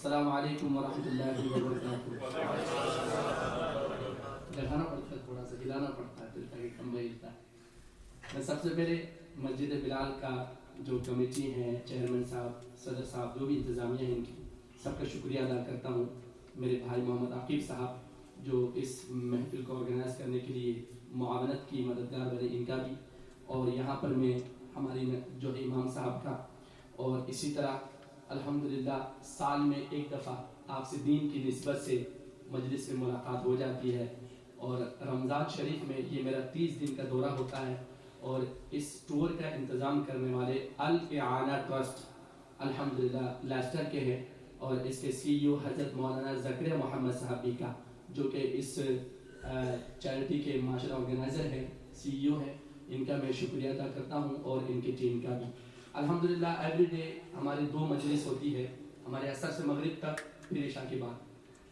السلام علیکم ورحمۃ اللہ وبرکاتہ۔ لگانا پڑتا ہے، تھوڑا سا ہلانا پڑتا ہے تاکہ کم ہلتا ہے۔ میں سب سے پہلے مسجد بلال کا جو کمیٹی ہے، چیئرمین صاحب، صدر صاحب، جو بھی انتظامیہ ہے ان کی سب کا شکریہ ادا کرتا ہوں۔ میرے بھائی محمد عقیب صاحب جو اس محفل کو آرگنائز کرنے کے لیے معاونت کی مددگار بنے، ان کا بھی، اور یہاں پر میں ہماری جو امام صاحب کا، اور اسی طرح الحمدللہ سال میں ایک دفعہ آپ سے دین کی نسبت سے مجلس میں ملاقات ہو جاتی ہے، اور رمضان شریف میں یہ میرا 30 دن کا دورہ ہوتا ہے، اور اس ٹور کا انتظام کرنے والے الاعانہ ٹرسٹ الحمدللہ لیسٹر کے ہیں، اور اس کے سی ای او حضرت مولانا زکریا محمد صاحب بھی کا، جو کہ اس چیریٹی کے معاشرہ آرگنائزر ہیں، سی ای او ہیں، ان کا میں شکریہ ادا کرتا ہوں، اور ان کی ٹیم کا بھی۔ الحمدللہ ایوری ڈے ہماری 2 مجلس ہوتی ہے، ہمارے عصر سے مغرب تک، پھر عشاء کے بعد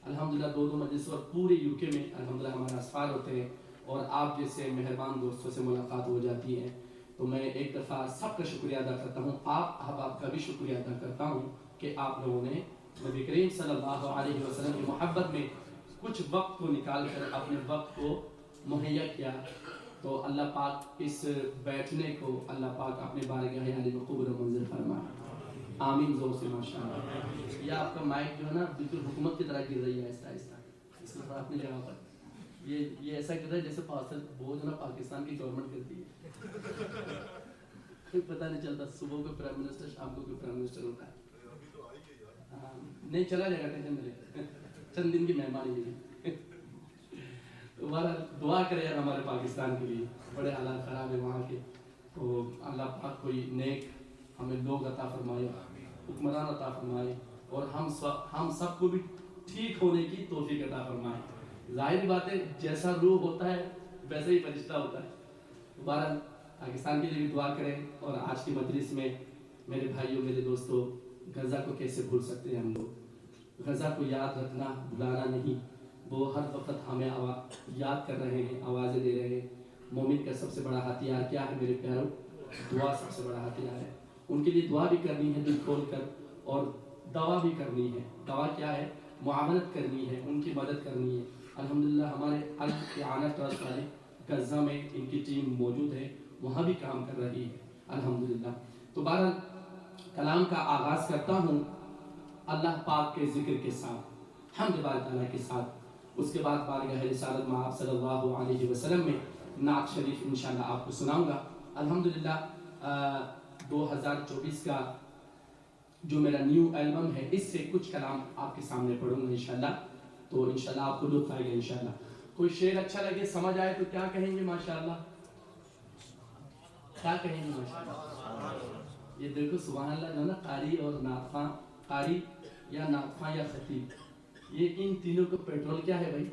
الحمدللہ 2 مجلس، اور پورے یو کے میں الحمدللہ ہمارے اسفار ہوتے ہیں، اور آپ جیسے مہربان دوستوں سے ملاقات ہو جاتی ہے۔ تو میں ایک دفعہ سب کا شکریہ ادا کرتا ہوں، آپ کا بھی شکریہ ادا کرتا ہوں کہ آپ لوگوں نے نبی کریم صلی اللہ علیہ وسلم کی محبت میں کچھ وقت کو نکال کر اپنے وقت کو مہیا کیا۔ تو اللہ پاک اس بیٹھنے کو اللہ پاک اپنے بارگاہ علی میں قبول و منظور فرمائے، آمین، زور سے ماشاءاللہ۔ یہ آپ کا مائک جو ہے نا بالکل حکومت کی طرح گر رہی ہے، آہستہ آہستہ، اس کو تھوڑا اپنی جگہ پر، یہ ایسا گر رہا ہے جیسے بہت نا پاکستان کی گورنمنٹ کرتی ہے، کوئی پتہ نہیں چلتا، صبح کو پرائم منسٹر، شام کو کوئی پرائم منسٹر ہوتا ہے۔ نہیں چلا جائے گا، ٹینشن نہیں، چند دن کی مہمانی ہے۔ تمہارا دعا کرے یار ہمارے پاکستان کے لیے، بڑے حالات خراب ہیں وہاں کے، تو اللہ پاک کوئی نیک ہمیں لوگ عطا فرمائے، حکمران عطا فرمائے، اور ہم سب کو بھی ٹھیک ہونے کی توفیق عطا فرمائے۔ ظاہر بات ہے جیسا روح ہوتا ہے ویسا ہی فرشتہ ہوتا ہے۔ بہرحال پاکستان کے لیے بھی دعا کریں، اور آج کی مجلس میں میرے بھائیوں، میرے دوستوں، غزہ کو کیسے بھول سکتے ہیں ہم لوگ؟ غزہ کو یاد رکھنا، بھلانا نہیں، وہ ہر وقت ہمیں یاد کر رہے ہیں، آوازیں دے رہے ہیں۔ مومن کا سب سے بڑا ہتھیار کیا ہے میرے پیاروں؟ دعا سب سے بڑا ہتھیار ہے۔ ان کے لیے دعا بھی کرنی ہے دل کھول کر، اور دعا بھی کرنی ہے۔ دعا کیا ہے؟ معاونت کرنی ہے، ان کی مدد کرنی ہے۔ الحمدللہ ہمارے الاعانہ ٹرسٹ والے غزہ میں ان کی ٹیم موجود ہے، وہاں بھی کام کر رہی ہے الحمدللہ۔ تو بہرحال کلام کا آغاز کرتا ہوں اللہ پاک کے ذکر کے ساتھ، حمد بار تعالیٰ کے ساتھ، اس کے بعد بارگاہ رسالت میں آپ صلی اللہ علیہ وسلم میں نعت شریف انشاءاللہ آپ کو سناؤں گا۔ الحمدللہ 2024 کا جو میرا نیو البم ہے، اس سے کچھ کلام آپ کے سامنے پڑھوں گا انشاءاللہ، تو انشاءاللہ آپ کو لطف آئے گا انشاءاللہ۔ کوئی شعر اچھا لگے، سمجھ آئے تو کیا کہیں گے؟ ماشاءاللہ کیا کہیں گے؟ ماشاءاللہ۔ یہ دیکھو سبحان اللہ جو ہے نا، قاری اور نعت خواں، قاری یا نعت خواں یا خطیب، یہ ان تینوں کو پیٹرول کیا ہے بھائی؟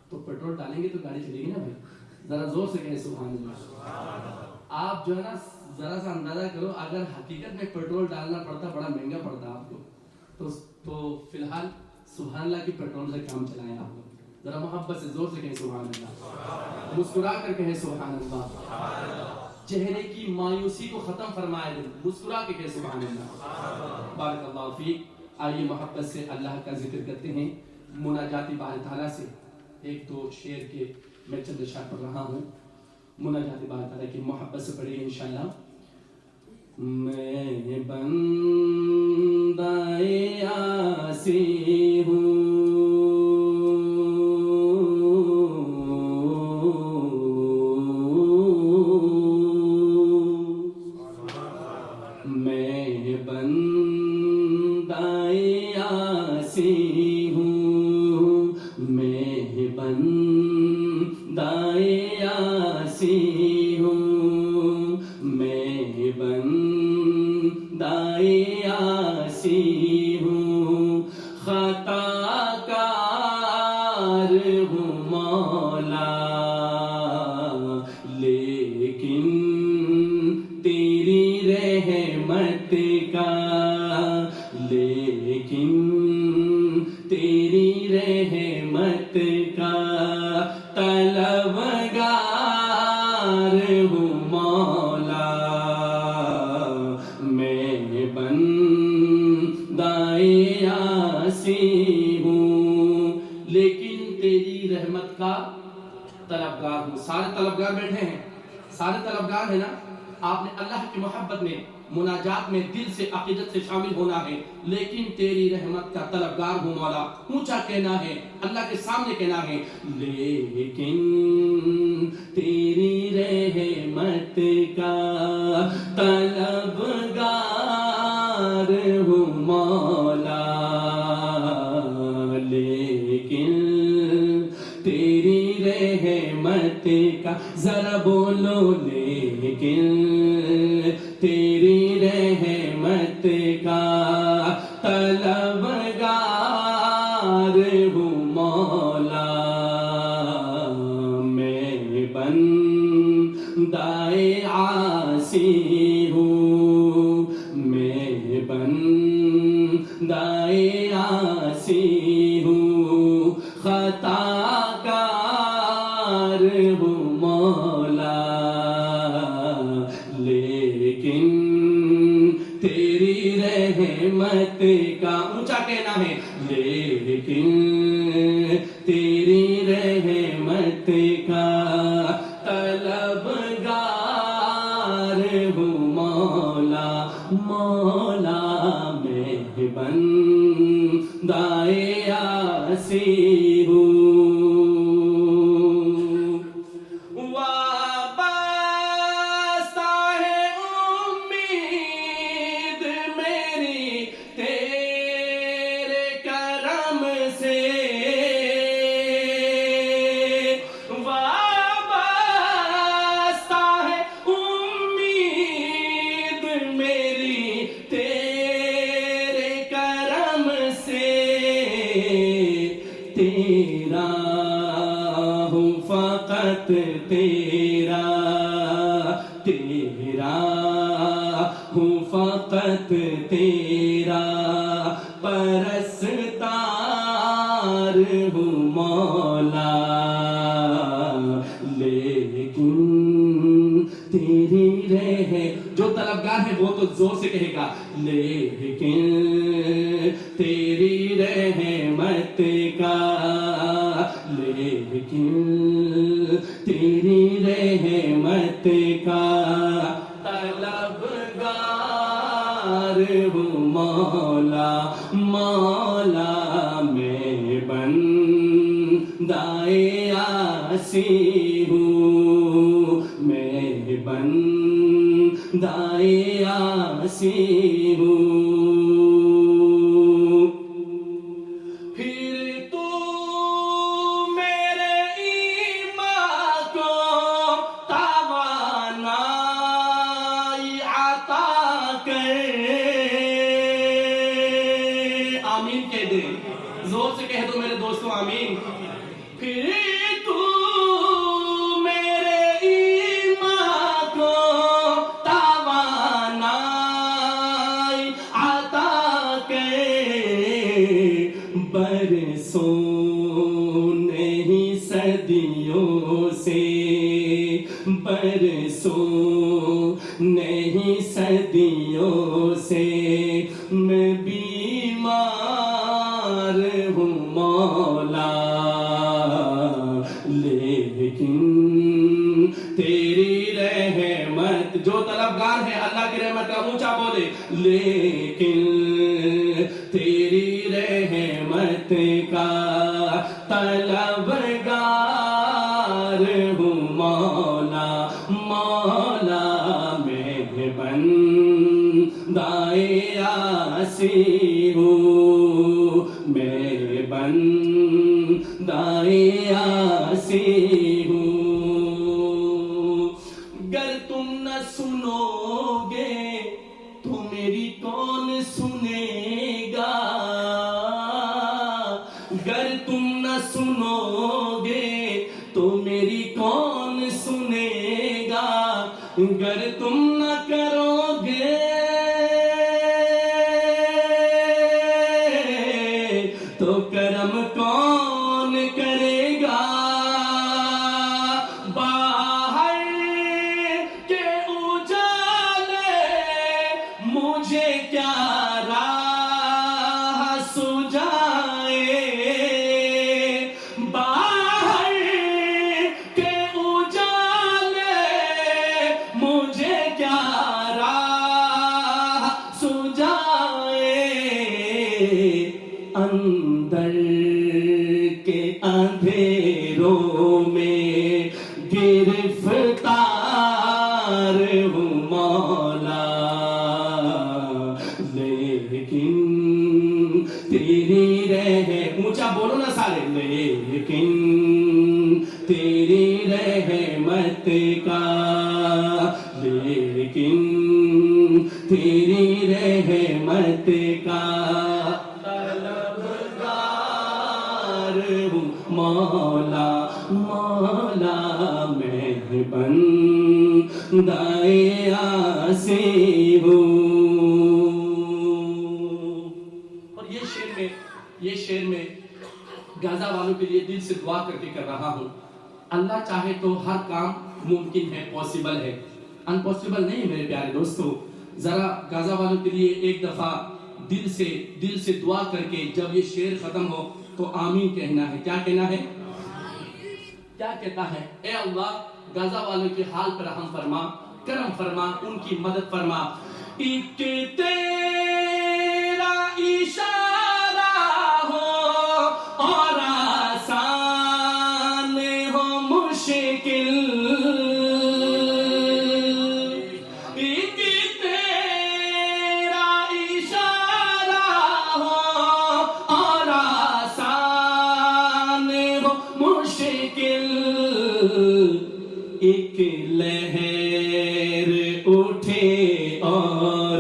تو پیٹرول ڈالیں گے تو گاڑی چلے گی نا بھائی، ذرا زور سے کہیں سبحان اللہ۔ آپ جو ہے نا ذرا سا اندازہ کرو، اگر حقیقت میں پیٹرول ڈالنا پڑتا، بڑا مہنگا پڑتا آپ کو، تو فی الحال سبحان اللہ کی پیٹرول سے کام چلائیں آپ لوگ۔ ذرا محبت سے زور سے کہیں سبحان اللہ، مسکرا کر کہیں سبحان اللہ، چہرے کی مایوسی کو ختم فرمائے دے، مسکرا کے کہیں سبحان اللہ۔ بارک اللہ فیک۔ آئیے محبت سے اللہ کا ذکر کرتے ہیں، مناجات بار تعالیٰ سے 1-2 شعر کے میں چند اشعار پڑھ رہا ہوں، مناجات بار تعالیٰ کی محبت سے پڑھیے انشاءاللہ۔ میں بندہ عاصی ہوں، میں بندہ عاصی ہوں، میں بندہ عاصی ہوں، میں بندہ عاصی ہوں، خطا کار ہوں مولا، لیکن تیری رحمت کا، لیکن تیری رحمت کا طلبگار ہوں مولا، میں بندہ دائے آسی ہوں، لیکن تیری رحمت کا طلبگار ہوں. سارے طلبگار بیٹھے ہیں، سارے طلبگار ہیں نا. آپ نے اللہ کی محبت میں، مناجات میں دل سے عقیدت سے شامل ہونا ہے، لیکن تیری رحمت کا طلبگار ہوں مولا. اونچا کہنا ہے، اللہ کے سامنے کہنا ہے، لیکن تیری رحمت کا طلبگار ہوں مولا. لیکن تیری رحمت کا، ذرا بولو لیکن تیری رحمت کا طلبگار ہوں مولا. میں بندۂ عاصی ہوں، میں بندۂ عاصی ہوں، خطا کار ہوں مولا. لیکن تیری رحمت کا، اونچا کہنا ہے، لیکن تیری رحمت کا طلبگار ہوں مولا. مولا میں بندۂ عاصی ہوں، تیرا ہوں فقط تیرا، تیرا ہوں فقط تیرا، پرستار ہوں مولا. لیکن تیری جو طلبگار ہے وہ تو زور سے کہے گا، لیکن تیری رحمت کا، لیکن تیری رحمت کا طلبگار ہوں مولا. مولا میں بندۂ عاصی ہوں، میں بندۂ عاصی ہوں. آمین کہہ دے، زور سے کہہ دو میرے دوستوں، آمین. پھر تو میرے ایمان کو توانائی عطا کر، برسوں نہیں صدیوں سے، برسوں نہیں صدیوں سے میں بیمار ہوں مولا. لیکن تیری رحمت، جو طلبگار ہے اللہ کی رحمت کا اونچا بولے، لیکن تیری رحمت کا طلبگار ہوں مولا. مولا میں بندۂ عاصی ہوں، میں بندۂ عاصی ہوں. گر تم نہ سنو گے تو میری کون سنے گا، گر تم نہ سنو گے تو میری کون سنے گا، گر تم نہ کرو گے تو کرم کون کرے گا. باہر کے اجالے مجھے کیا راہ اندر کے اندھیروں میں گرفتار ہوں مولا، لیکن تیری اونچا بولو نا سارے، لیکن تیری رحمت کا، لیکن تیری رحمت کا طلبگار ہوں مولا، مولا میں بندہ عاصی ہوں۔ اور یہ شعر میں غزہ والوں کے لیے دل سے دعا کر کے کر رہا ہوں۔ اللہ چاہے تو ہر کام ممکن ہے، پاسبل ہے، امپاسبل نہیں میرے پیارے دوستو۔ ذرا غزہ والوں کے لیے ایک دفعہ دل سے دعا کر کے جب یہ شعر ختم ہو تو آمین کہنا ہے۔ کیا کہنا ہے؟ کیا کہتا ہے؟ اے اللہ غزہ والوں کے حال پر رحم فرما، کرم فرما، ان کی مدد فرما۔ ایک تیرا اشارہ ہو اور آسان ہو مشکل، ایک تیرا اشارہ ہو اور آسان ہو مشکل، ایک لہر اٹھے اور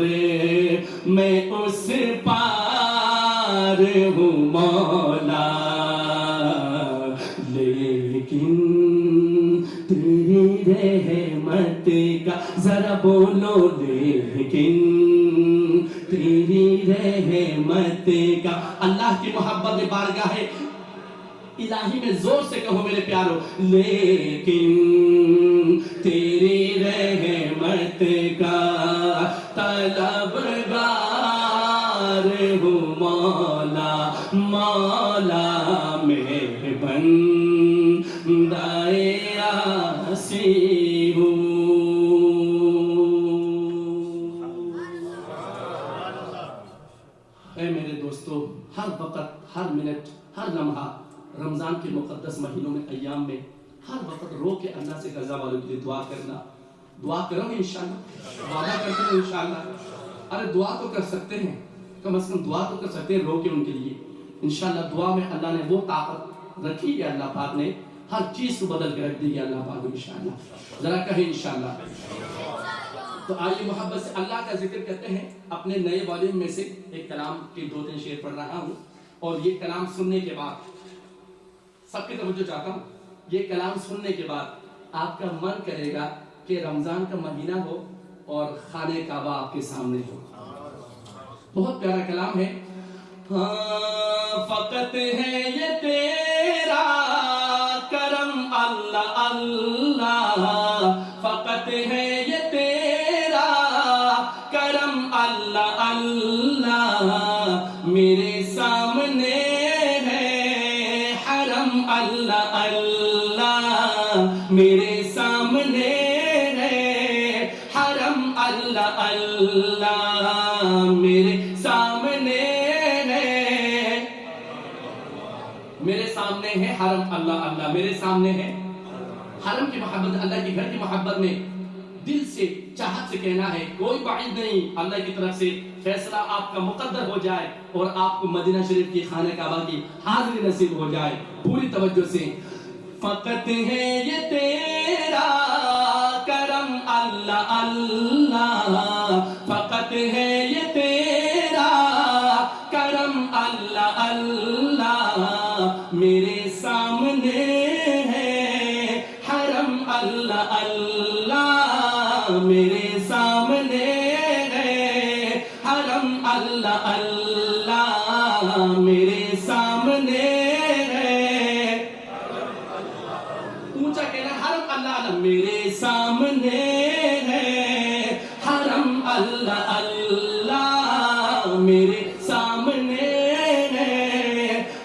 میں اس پار ہوں مولا، لیکن تیری رحمت کا، ذرا بولو لیکن تیری رحمت کا۔ اللہ کی محبت میں بارگاہ الہی میں زور سے کہو میرے پیارو، لیکن تیری رحمت کا طلبگار ہوں مولا، مولا میں بندہ عاصی ہوں۔ اے میرے دوستو، ہر وقت، ہر منٹ، ہر لمحہ رمضان کے مقدس مہینوں میں، ایام میں ہر وقت رو کے اللہ سے غزہ والوں کے لیے دعا کرنا۔ دعا کرو گے انشاءاللہ، وعدہ کرتے ہیں انشاءاللہ۔ ارے دعا تو کر سکتے ہیں، کم از کم دعا تو کر سکتے ہیں رو کے ان کے لیے۔ انشاءاللہ دعا میں اللہ نے وہ طاقت رکھی ہے، اللہ پاک نے ہر چیز کو بدل کے رکھ دی ہے اللہ پاک انشاءاللہ۔ ذرا کہیں انشاءاللہ۔ تو آئیے محبت سے اللہ کا ذکر کرتے ہیں۔ اپنے نئے والیوم میں سے ایک کلام کے 2-3 شعر پڑھ رہا ہوں، اور یہ کلام سننے کے بعد سب کی توجہ چاہتا ہوں، یہ کلام سننے کے بعد آپ کا من کرے گا کہ رمضان کا مہینہ ہو اور خانہ کعبہ آپ کے سامنے ہو۔ بہت پیارا کلام ہے۔ فقط ہے یہ تیرا کرم اللہ اللہ، فقط ہے یہ تیرا کرم اللہ اللہ، میرے سامنے ہے حرم اللہ اللہ، میرے سامنے ہے حرم اللہ اللہ، میرے سامنے ہے حرم اللہ اللہ، میرے سامنے ہے حرم کی محبت، اللہ کے گھر کی محبت میں دل سے چاہت سے کہنا ہے، کوئی بعید نہیں، اللہ کی طرف سے فیصلہ آپ کا مقدر ہو جائے اور آپ کو مدینہ شریف کی خانہ کعبہ کی حاضری نصیب ہو جائے۔ پوری توجہ سے، فقط ہے یہ تیرا کرم اللہ اللہ، فقط ہے یہ تیرا کرم اللہ اللہ، میرے سامنے ہے حرم اللہ اللہ، میرے سامنے ہے حرم اللہ اللہ، میرے سامنے ہے اونچا کہنا حرم اللہ اللہ، میرے سامنے ہے حرم اللہ اللہ، میرے سامنے ہے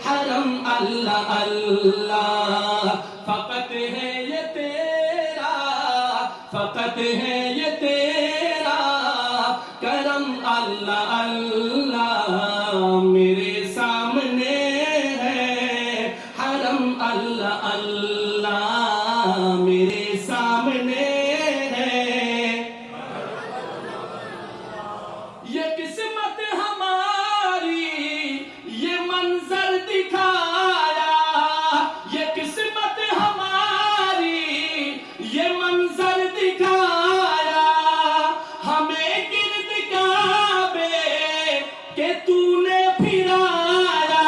حرم اللہ اللہ، فقط ہے یہ تیرا، فقط ہے یہ تیرا کرم اللہ اللہ، میرے سامنے ہے حرم اللہ اللہ میرے سامنے ہے یہ قسمت ہماری یہ منظر دکھایا یہ قسمت ہماری یہ منظر دکھایا ہمیں گرد کعبے کہ تو نے پھرایا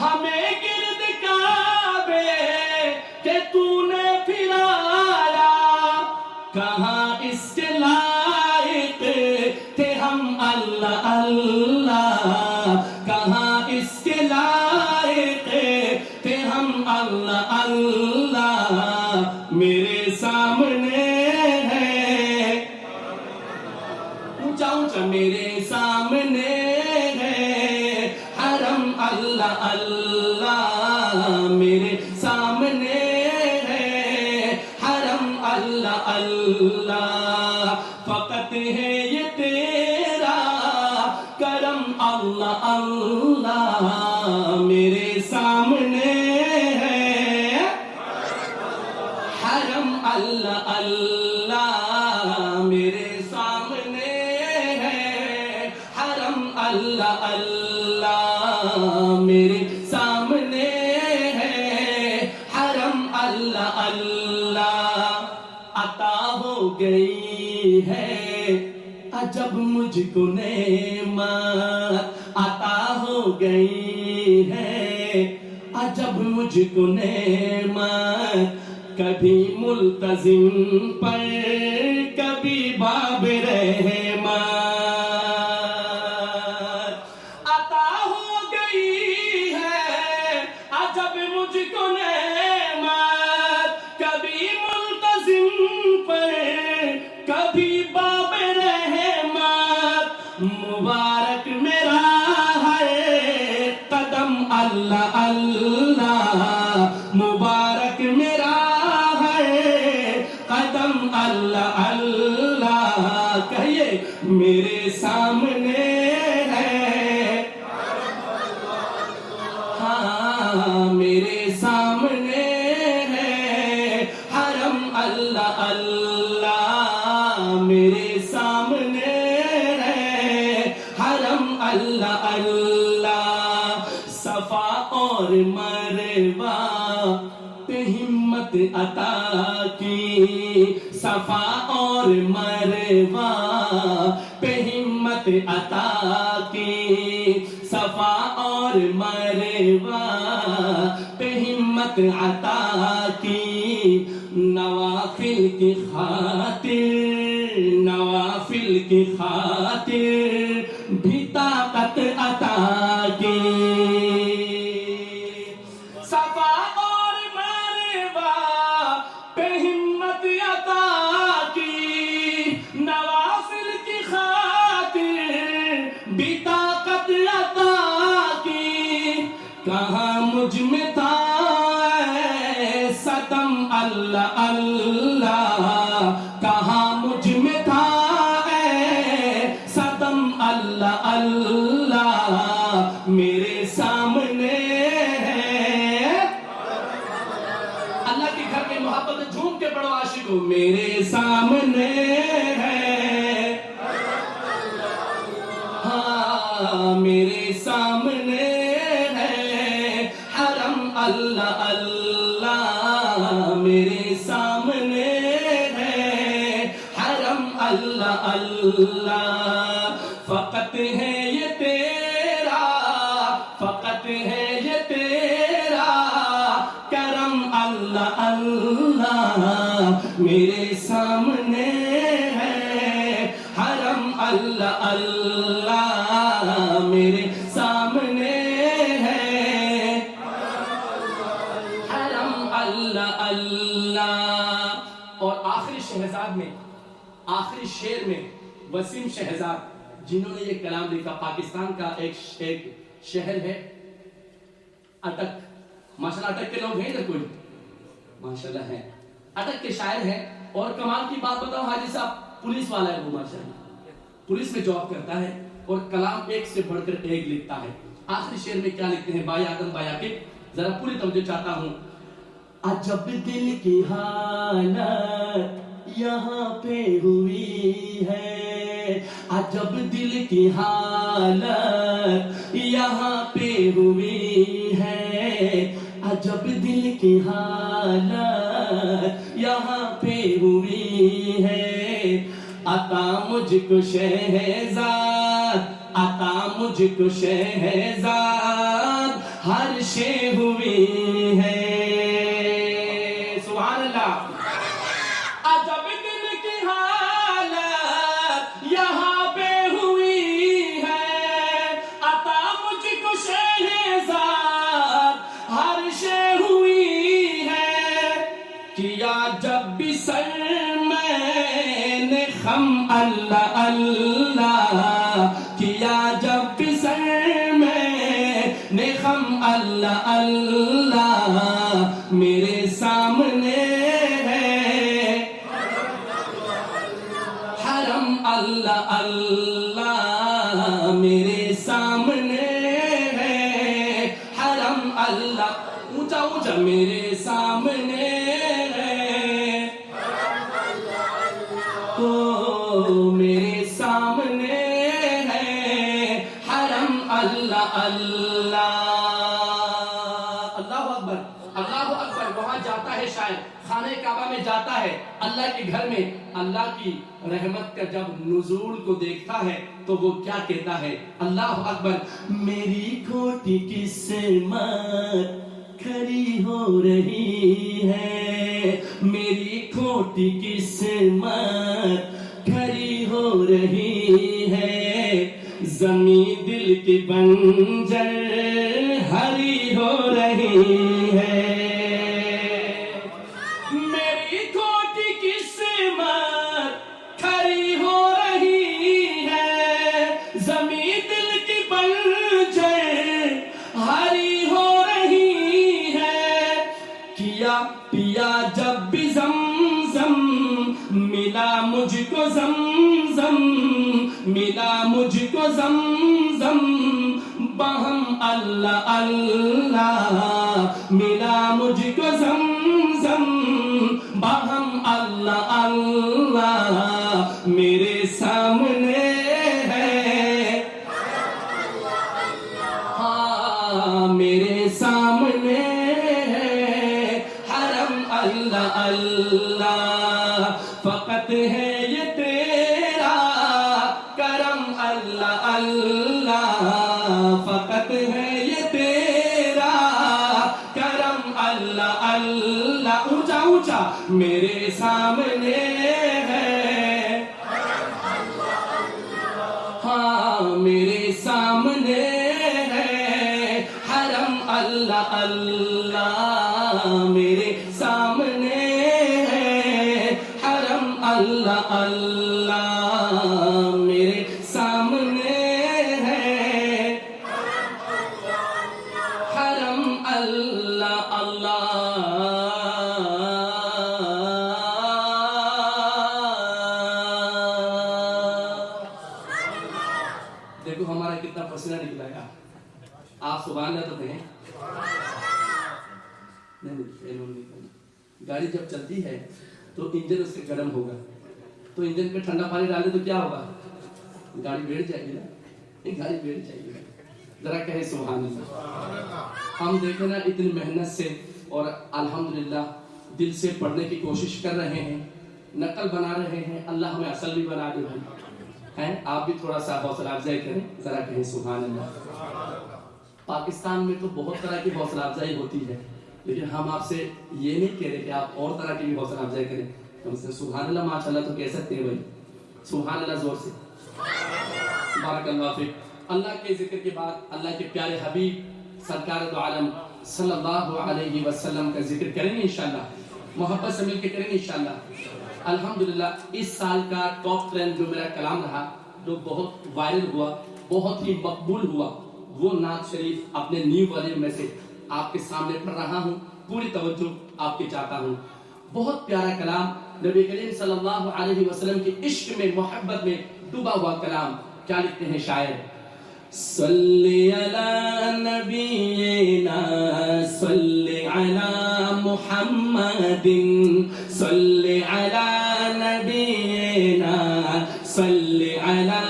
ہمیں گرد کعبے کہ تو نے پھرایا کہاں اس کے لائق تھے ہم اللہ اللہ کہاں اس کے لائق تھے ہم اللہ اللہ میرے سامنے ہے اونچا اونچا میرے سامنے ہے حرم اللہ اللہ میرے سامنے ہے حرم اللہ اللہ فقط ہے یہ تیرا کرم اللہ اللہ میرے سامنے ہے حرم اللہ اللہ میرے سامنے ہے حرم اللہ اللہ میرے سامنے ہے حرم اللہ اللہ عطا ہو گئی ہے عجب مجھ کو نعمت عطا ہو گئی ہے عجب مجھ کو نعمت کبھی ملتزم پر کبھی باب رحمت عطا ہو گئی ہے عجب مجھ کو نعمت کبھی ملتزم پر کبھی باب رحمت مبارک میرا ہے قدم اللہ اللہ مبارک میرا قدم اللہ اللہ کہیے میرے سامنے ہے ہاں میرے سامنے ہے حرم اللہ اللہ میرے سامنے ہے حرم اللہ اللہ صفا اور مروہ پہ ہمت عطا کی صفا اور مروہ پہ ہمت عطا کی صفا اور مروہ پہ ہمت عطا کی نوافل کی خاطر نوافل کی خاطر بھی طاقت عطا کی صفا اور مروہ پہ ہمت عطا کی نوافل کی خاطر بھی طاقت عطا کی کہاں مجھ میں تھا ستم اللہ اللہ کہاں مجھ میں تھا ستم اللہ اللہ میرے سامنے ہے اللہ کے گھر میں محبت جھوم کے پڑھو عاشقو میرے سامنے ہے ہاں میرے سامنے ہے حرم اللہ اللہ میرے سامنے ہے حرم اللہ اللہ فقط ہے یہ تیرا فقط ہے یہ تیرا کرم اللہ اللہ میرے سامنے ہے حرم اللہ اللہ میرے سامنے ہے حرم اللہ اللہ اور آخری شہزاد میں آخری شعر میں وسیم شہزاد جنہوں نے یہ کلام لکھا پاکستان کا ایک شہر ہے اٹک ماشاءاللہ اٹک کے لوگ ہیں ادھر کوئی ماشاءاللہ ہیں اٹک کے شاعر ہیں اور کمال کی بات بتاؤں حاجی صاحب پولیس والا ہے وہ ماشاءاللہ پولیس میں جاب کرتا ہے اور کلام ایک سے بڑھ کر ایک لکھتا ہے. آخری شعر میں کیا لکھتے ہیں بھائی آدم بھائی عاقب؟ ذرا پوری توجہ چاہتا ہوں. عجب دل کی حالت یہاں پہ ہوئی ہے، عجب دل کی حالت یہاں پہ ہوئی ہے، عجب دل کی حالت یہاں پہ ہوئی ہے. عطا مجھ کو شہزاد، عطا مجھ کو شہزاد ہر شے ہوئی ہے. سبحان اللہ. عجب دل کی حالت یہاں پہ ہوئی ہے، عطا مجھ کو شہزاد ہر شے ہوئی ہے. کیا جب بھی سر میں نے خم اللہ اللہ، کیا جب بھی سر میں نے خم اللہ اللہ، میرے سامنے ہے حرم اللہ اللہ، میرے سامنے ہے حرم اللہ. اونچا اونچا میرے سامنے ہے او میرے سامنے ہے حرم اللہ اللہ. اللہ اکبر اللہ اکبر. وہاں جاتا ہے شاعر، خانہ کعبہ میں جاتا ہے، اللہ کے گھر میں اللہ کی رحمت کا جب نزول کو دیکھتا ہے تو وہ کیا کہتا ہے؟ اللہ اکبر. میری کھوٹی قسمت کھری ہو رہی ہے، میری کھوٹی قسمت کھری ہو رہی ہے، زمین دل کی بنجر ہری ہو رہی ہے. میری کھوٹی قسمت کھری ہو رہی ہے، زمین دل کی بنجر ہری ہو رہی ہے. کیا پیا جب بھی زمزم ملا مجھ کو زمزم، ملا مجھ کو زمزم باہم اللہ اللہ، ملا مجھ کو زمزم باہم اللہ اللہ، میرے سامنے ہے ہاں میرے سامنے ہے حرم اللہ اللہ. فقط ہے یہ تیرا کرم اللہ اللہ، فقط ہے یہ تیرا کرم اللہ اللہ. اونچا اونچا میرے سامنے ہے ہاں میرے سامنے ہے حرم اللہ اللہ، میرے سامنے ہے حرم اللہ اللہ، میرے سامنے ہے حرم اللہ اللہ. دیکھو ہمارا کتنا پسینہ نکلا ہے. آپ سبحان اللہ تو کہیں. گاڑی جب چلتی ہے تو انجن اس کے گرم ہوگا، تو انجن پہ ٹھنڈا پانی ڈالے تو کیا ہوگا؟ گاڑی بیٹھ جائے گی نا، گاڑی بیٹھ جائے گی. ذرا کہے سبحان اللہ. ہم دیکھیں نا اتنی محنت سے اور الحمدللہ دل سے پڑھنے کی کوشش کر رہے ہیں، نقل بنا رہے ہیں، اللہ ہمیں اصل بھی بنا دے بھائی. آپ بھی تھوڑا سا حوصلہ افزائی کریں، ذرا کہیں سبحان اللہ. پاکستان میں تو بہت طرح کی حوصلہ افزائی ہوتی ہے، لیکن ہم آپ سے یہ نہیں کہہ رہے کہ آپ اور طرح کی بھی حوصلہ افزائی کریں. ہم سے سبحان اللہ ماشاءاللہ تو کہہ سکتے ہیں بھائی. سبحان اللہ زور سے. بارک اللہ فیک. اللہ کے ذکر کے بعد اللہ کے پیارے حبیب سرکار دو عالم صلی اللہ علیہ وسلم کا ذکر کریں گے انشاءاللہ. محبت سے مل کے کریں گے انشاءاللہ. الحمدللہ اس سال کا ٹاپ ٹرینڈ جو میرا کلام رہا، جو بہت وائرل ہوا، بہت ہی مقبول ہوا، وہ نعت شریف اپنے نیو والے میں سے آپ کے سامنے پڑھ رہا ہوں. پوری توجہ آپ کی چاہتا ہوں. بہت پیارا کلام، نبی کریم صلی اللہ علیہ وسلم کے عشق میں، محبت میں ڈوبا ہوا کلام. کیا لکھتے ہیں شاعر؟ صلی علی نبینا صلی علی محمد صلی علی نبینا صلی علی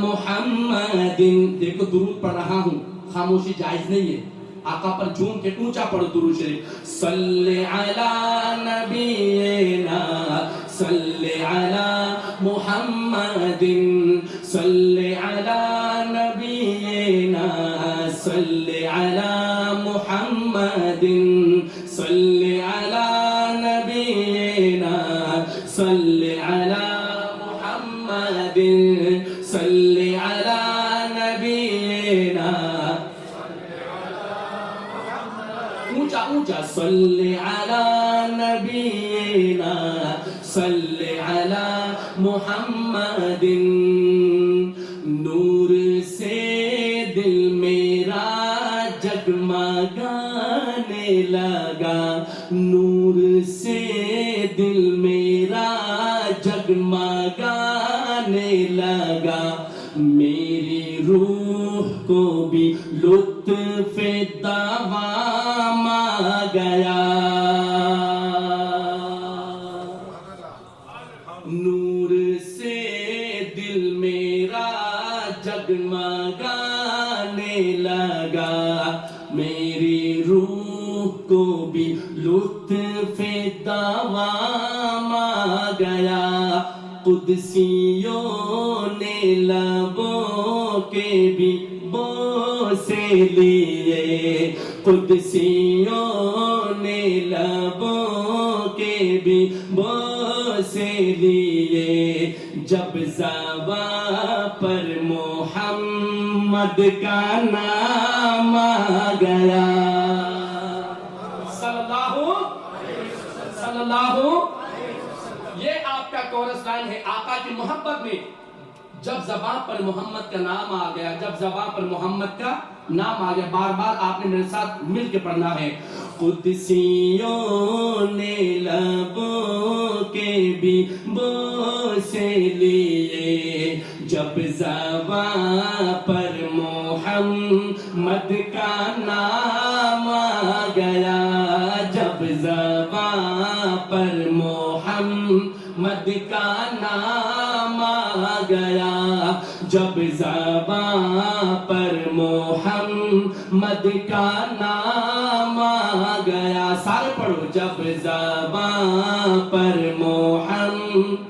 محمد. دیکھو درود پڑھ رہا ہوں، خاموشی جائز نہیں ہے، آقا پر جھوم کے اونچا پڑھو درود شریف. صلی علی نبینا صلی علی محمد صلی علی نبینا صلی علی محمد صلی علی نبینا صلی علی محمد صلی علی نبینا. اونچا اونچا. صلی علی نبینا صلی علی محمد. نور سے دل میرا جگمگانے لگا، نور سے دل میرا جگمگانے لگا. میری روح کو بھی لطف دوام آ گیا. نور سے دل میرا جگمگانے لگا، میری روح کو بھی لطف دوام آ گیا. قدسیوں نے لبوں کے بھی بوسے لیے، قدسیوں نے لبوں کے بھی بوسے لیے. جب زباں پر محمد کا نام آ گیا. صلی اللہ یہ آپ کا کورس لائن ہے. آقا کی محبت میں جب زبان پر محمد کا نام آ گیا، جب زبان پر محمد کا نام آ گیا. بار بار آپ نے میرے ساتھ مل کے پڑھنا ہے. قدسیوں نے لبوں کے بھی بوسے لیے، جب زبان پر محمد کا نام آ گیا. جب زبان پر محمد کا نام آ گیا، جب زبان پر محمد کا نام آ گیا. سارے پڑھو. جب زبان پر محمد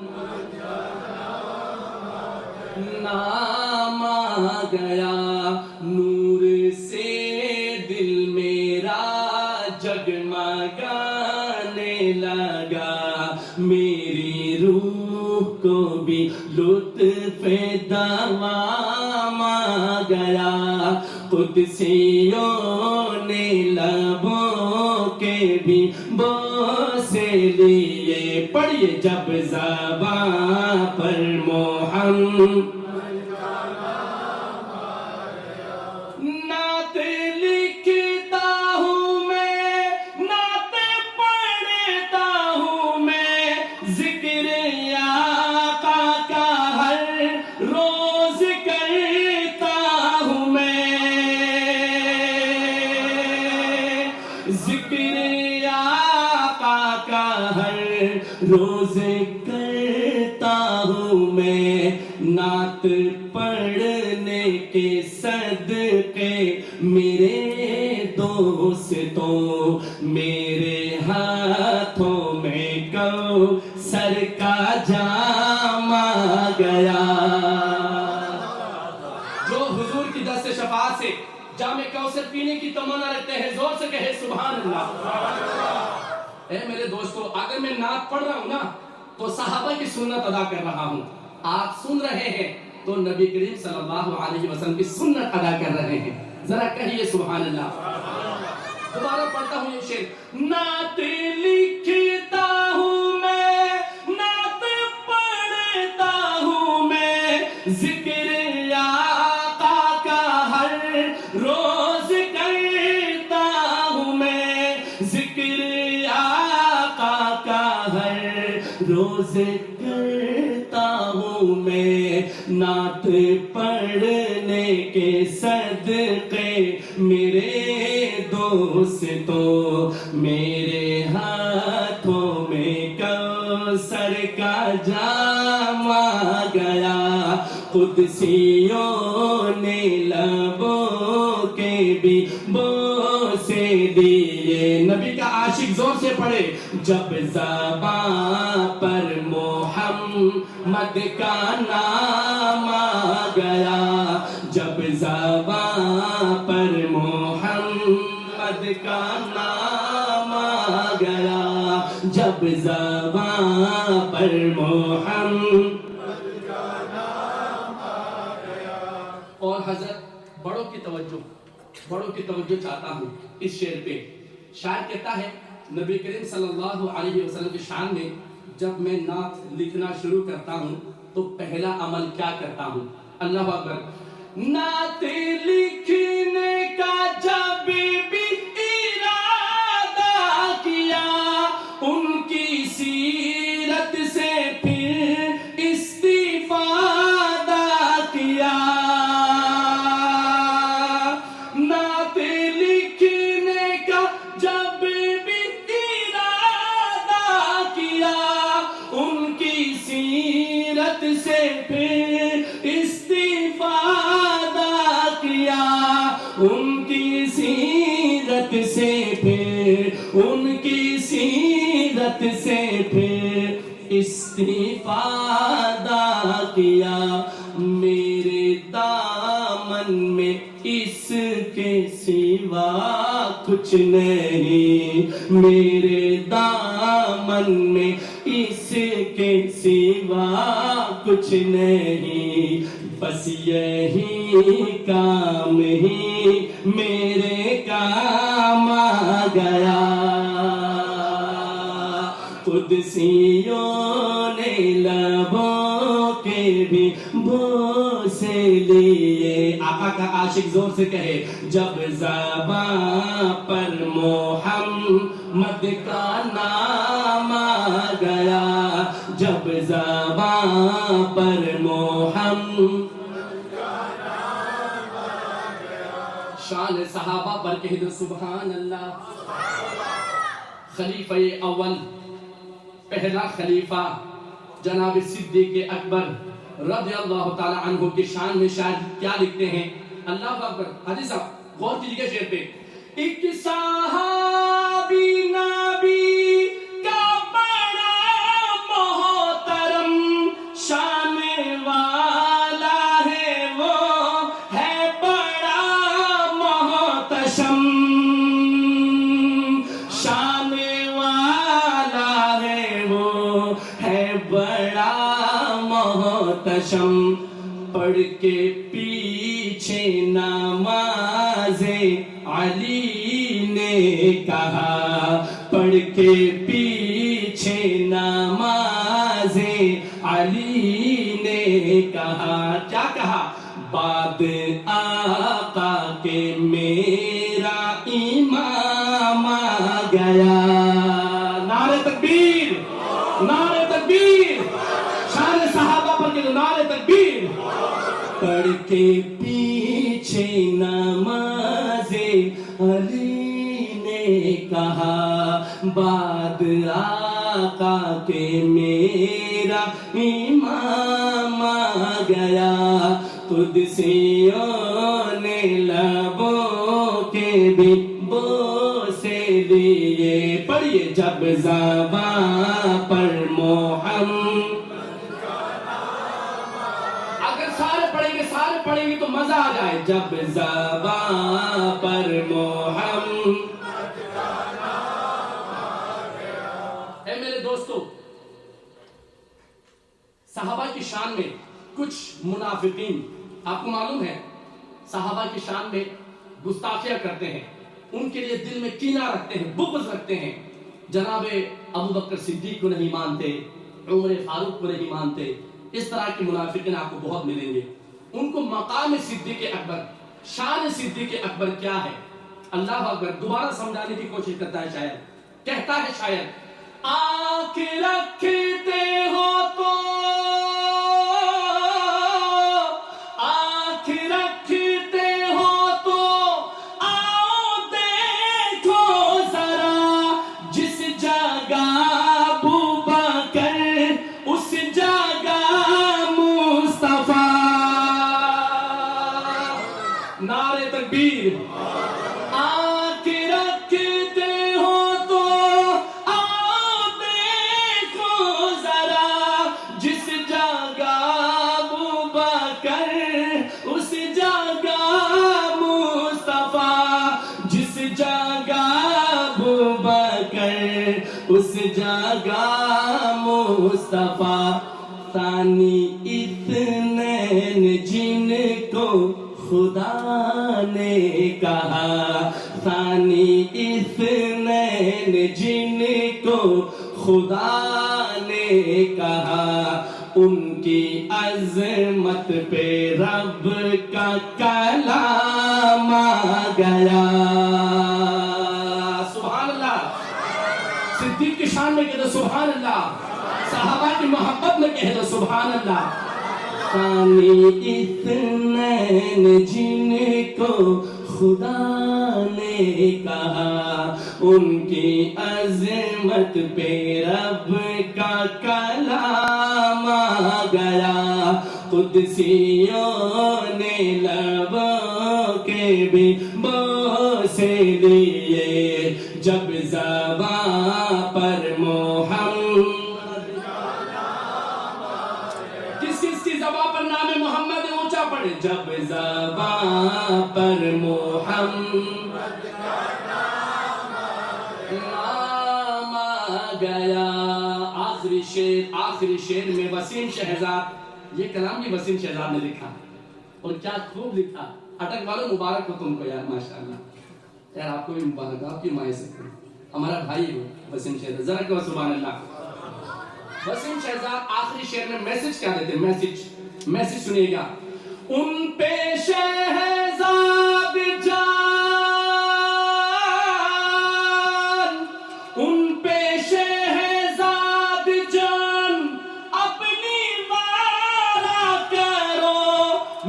نام آ گیا، نور سے دل میرا جگمگانے لگا. میری روح کو بھی لطف دوام آ گیا. قدسیوں نے لبوں کے بھی بوسے لیے. پڑھیے. جب زبان پر محمد نعت لکھتا ہوں میں، نعت پڑھتا ہوں میں، ذکر آقا کا ہر روز کرتا ہوں میں، ذکر آقا کا ہر روز کرتا ہوں میں. نعت پڑھنے کے صدقے میرے دوستوں، میرے ہاتھوں میں کوثر کا جام آ گیا. جو حضور کی دست شفاعت سے جام کوثر پینے کی تمنا رکھتے ہیں، زور سے کہے سبحان اللہ. اے میرے دوستو، اگر میں نعت پڑھ رہا ہوں نا تو صحابہ کی سنت ادا کر رہا ہوں. آپ سن رہے ہیں تو نبی کریم صلی اللہ علیہ وسلم کی سنت ادا کر رہے ہیں. ذرا کہیے سبحان اللہ. دوبارہ پڑھتا ہوں یہ شعر. نعت لکھتا ہوں میں، نعت پڑھتا ہوں میں، ذکر آقا کا ہر روز کرتا ہوں میں، ذکر آقا کا ہر روز کرتا ہوں میں. نعت پڑھ کے صدقے میرے دوستوں میرے ہاتھوں میں کوثر کا جام آ گیا قدسیوں نے لبوں کے بھی بوسے دیے نبی کا عاشق زور سے پڑھے جب زبان پر محمد کا نام آ گیا جب زبان پر محمد کا نام آ گیا جب زبان پر محمد اور حضرت بڑوں کی توجہ چاہتا ہوں اس شعر پہ شاعر کہتا ہے نبی کریم صلی اللہ علیہ وسلم کی شان میں جب میں نعت لکھنا شروع کرتا ہوں تو پہلا عمل کیا کرتا ہوں اللہ اکبر نعت لکھنے کا جب بھی ارادہ کیا ان کی سیرت سے پھر استفادہ کیا نعت لکھنے کا جب بھی ارادہ کیا ان کی سیرت سے پھر استفادہ کیا ان کی سیرت سے پھر ان کی سیرت سے پھر استفادہ کیا میرے دامن میں اس کے سوا کچھ نہیں میرے دامن میں اس کے سوا کچھ نہیں بس یہی کام ہی میرے کام آ گیا قدسیوں نے لبوں کے بھی بوسے لیے آقا کا عاشق زور سے کہے جب زبان پر محمد کا نام آ گیا جب زبان پر محمد شان صحابہ پر کہہ دو سبحان اللہ خلیفہ اول پہلا خلیفہ جناب صدیق اکبر رضی اللہ تعالی عنہ کی شان میں شاعر کیا لکھتے ہیں اللہ اکبر حاجی صاحب غور کیجئے شعر پہ ایک صحابی نبی کا بڑا محترم شان والا ہے وہ ہے بڑا محتشم شان والا ہے وہ ہے بڑا محتشم پڑھ کے پیچھے نماز علی نے کہا پڑھ کے پیچھے نماز علی نے کہا کیا کہا بعد آقا کے میرا امام آ گیا نعرہ تکبیر نعرہ تکبیر شان صحابہ پر کے نعرہ تکبیر پڑھ کے پیچھے نماز علی نے کہا بعد آقا کے میرا امام آ گیا قدسیوں نے لبوں کے بھی بوسے دیے پڑھیے جب زبان پر محمد سارے پڑھیں گے تو مزہ آ جائے جب زبان پر محمد اے میرے دوستو صحابہ کی شان میں کچھ منافقین آپ کو معلوم ہے صحابہ کی شان میں گستاخیاں کرتے ہیں ان کے لیے دل میں کینہ رکھتے ہیں بغض رکھتے ہیں جناب ابو بکر صدیق کو نہیں مانتے عمر فاروق کو نہیں مانتے اس طرح کے منافقین آپ کو بہت ملیں گے ان کو مقام صدیق اکبر شان صدیق اکبر کیا ہے اللہ اکبر دوبارہ سمجھانے کی کوشش کرتا ہے شاعر کہتا ہے شاعر آنکھ رکھتے ہو تو آنکھ رکھتے تکبیر آنکھ رکھتے ہو تو آؤ دیکھو ذرا جس جگہ ابو بکر اس جگہ مصطفیٰ جس جگہ ابو بکر اس جگہ مصطفیٰ ثانی اثنین جن کو خدا نے کہا ثانی اثنین جن کو خدا نے کہا ان کی عظمت پہ رب کا کلام آ گیا سبحان اللہ صدیق کی شان میں کہہ دو سبحان اللہ صحابہ کی محبت میں کہہ دو سبحان اللہ ثانی اثنین جن کو خدا نے کہا ان کی عظمت پہ رب کا کلام آ گیا قدسیوں نے لبوں کے بھی بوسے لیے جب زباں پر محمد کس کی زباں پر نام محمد اونچا پڑے جب زباں پر محمد نام آ گیا آخری شعر میں وسیم شہزاد یہ کلام بھی وسیم شہزاد نے لکھا اور کیا خوب لکھا اٹک والوں مبارک ہو تم کو یار ماشاءاللہ یار آپ کو بھی مبارک آپ کی مائیں سے ہمارا بھائی ہو وسیم شہزاد ذرا کہ سبحان اللہ وسیم شہزاد آخری شعر میں میسج کیا دیتے ہیں میسج سنیے گا ان پہ شہزاد جان ان پہ شہزاد جان اپنی وارا کرو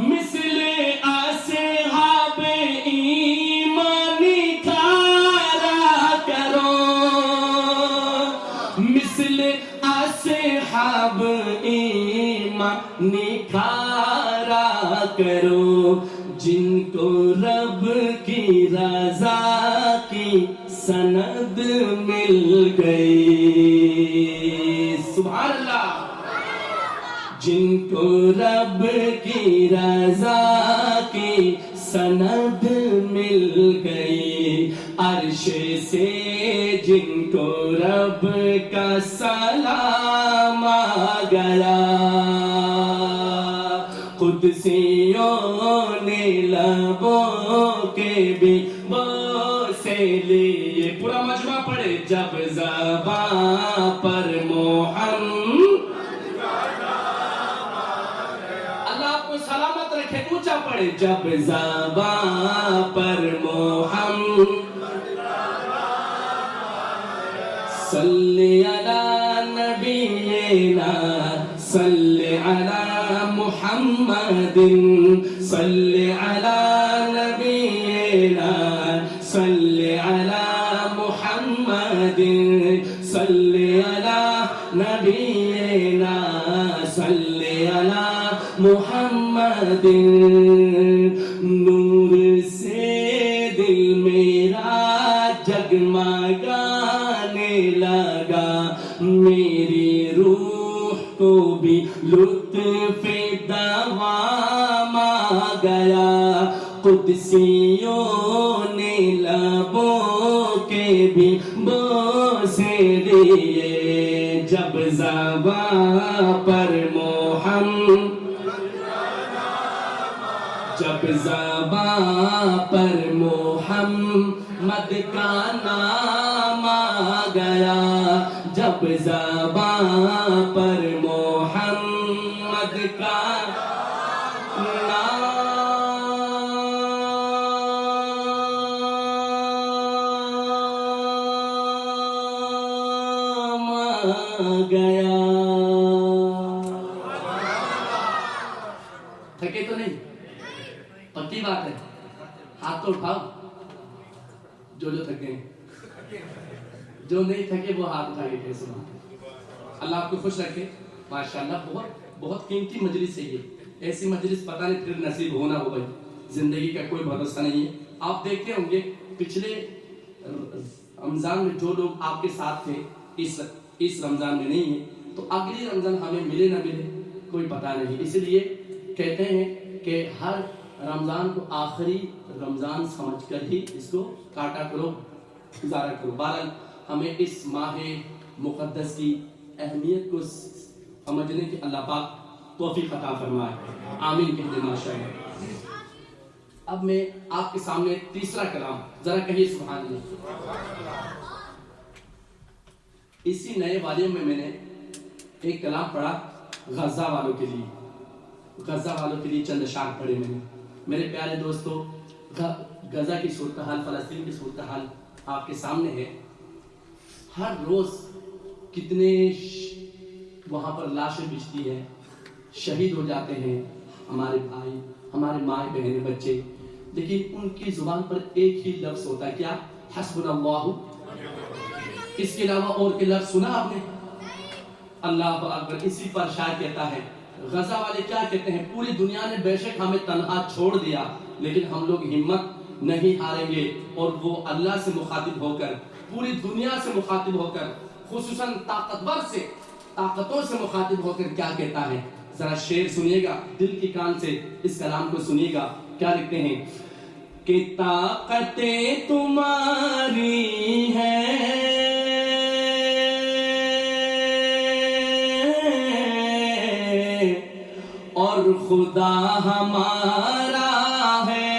مثل اصحاب ایمانی کھارا کرو مثل اصحاب ایمانی کھارا کرو جن کو رب کی رضا کی سند مل گئی سبحان اللہ جن کو رب کی رضا کی سند مل گئی عرش سے جن کو رب کا سلام آ گیا قدسیوں نے لبوں کے بھی بوسے لیے پورا مجمع پڑھے جب زباں پر محمد اللہ آپ کو سلامت رکھے اونچا پڑھے جب زباں پر محمد صلی علی نبینا صلی علی محمد صلی علی نبینا صلی علی محمد صلی علی نبینا صلی علی محمد نور سے دل میرا جگمگانے لگا میری روح کو بھی لطف دوام آ گیا قدسیوں نے لبوں کے بھی بوسے دیے جب زباں پر محمد جب زباں پر محمد کا نام آ گیا جب زباں پر محمد کا نام آ گیا تھکے تو نہیں پکی بات ہے ہاتھ تو اٹھاؤ جو تھکے جو نہیں تھکے وہ ہاتھ اٹھا کے کیسے اللہ آپ کو خوش رکھے ماشاءاللہ بہت بہت قیمتی مجلس ہے یہ ایسی مجلس پتہ نہیں پھر نصیب ہونا ہو بھائی زندگی کا کوئی بھروسہ نہیں ہے آپ دیکھتے ہوں گے پچھلے رمضان میں جو لوگ آپ کے ساتھ تھے اس رمضان میں نہیں ہے تو اگلی رمضان ہمیں ملے نہ ملے کوئی پتہ نہیں. اس لیے کہتے ہیں کہ ہر رمضان کو آخری رمضان سمجھ کر ہی اس کو کاٹا کرو، گزارا کرو. بہرحال ہمیں اس ماہ مقدس کی اہمیت کو سمجھنے کی اللہ پاک توفیق عطا فرمائے. آمین کہتے ہیں ماشاءاللہ. اب میں آپ کے سامنے تیسرا کلام، ذرا کہیے سبحان اللہ. اسی نئے والیوم میں نے ایک کلام پڑھا غزہ والوں کے لیے. غزہ والوں کے لیے چند اشعار پڑھے میں نے. میرے پیارے دوستو، غزہ کی صورتحال، فلسطین کی صورتحال آپ کے سامنے ہے. ہر روز کتنے وہاں پر لاشیں بچتی ہیں، شہید ہو جاتے ہیں ہمارے بھائی، ہمارے ماں بہنیں، بچے. لیکن ان کی زبان پر ایک ہی لفظ ہوتا ہے، کیا؟ حسبنا اللہ. اس کے علاوہ اور کے لفظ سنا آپ نے؟ اللہ اکبر. اسی پر شاعر کہتا ہے، غزہ والے کیا کہتے ہیں؟ پوری دنیا نے بے شک ہمیں تنہا چھوڑ دیا لیکن ہم لوگ ہمت نہیں ہاریں گے. اور وہ اللہ سے مخاطب ہو کر، پوری دنیا سے مخاطب ہو کر، خصوصاً طاقتوں سے مخاطب ہو کر کیا کہتا ہے؟ ذرا شعر سنیے گا، دل کی کان سے اس کلام کو سنیے گا. کیا لکھتے ہیں کہ طاقتیں تمہاری ہیں اور خدا ہمارا ہے،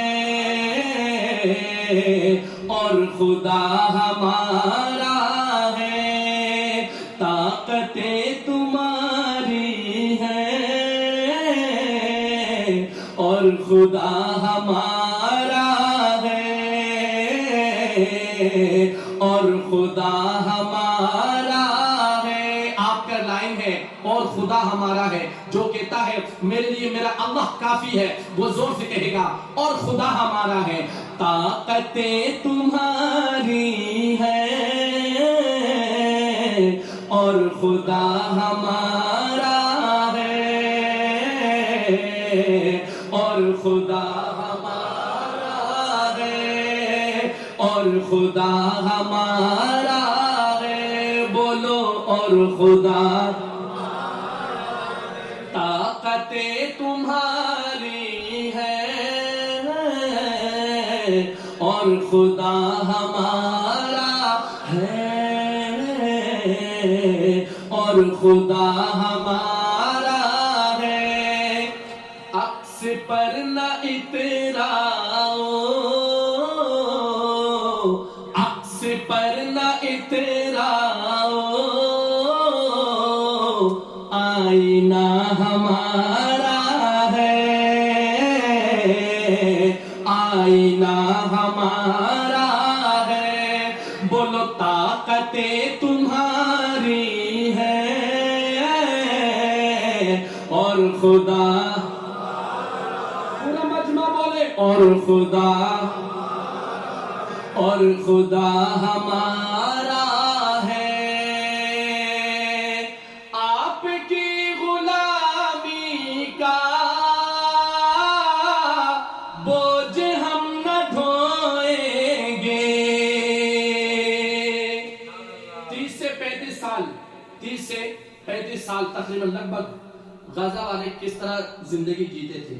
اور خدا ہمارا ہے. طاقتیں تمہاری ہیں اور خدا ہمارا ہے، اور خدا ہمارا ہے. آپ کا لائن ہے اور خدا ہمارا ہے. جو کہتا ہے میرے لیے میرا اللہ کافی ہے، وہ زور سے کہے گا اور خدا ہمارا ہے. طاقتیں تمہاری ہیں اور خدا ہمارا ہے، اور خدا ہمارا ہے، اور خدا ہمارا ہے. بولو اور خدا. طاقتیں تمہاری ہیں اور خدا ہمارا ہے، اور خدا ہمارا ہے. عکس پر نہ اتراؤ، عکس پر نہ اتراؤ، آئینہ ہمارا ہے، آئینہ ہمارا ہے. بولو طاقتیں تمہاری ہیں اور خدا. پورا مجمع بولے اور خدا، اور خدا ہمارا ہے. آپ کی غلامی کا بوجھ ہم نہ ڈھوئیں گے. 30 سے 35 سال تقریباً لگ بھگ غزہ والے کس طرح زندگی جیتے تھے؟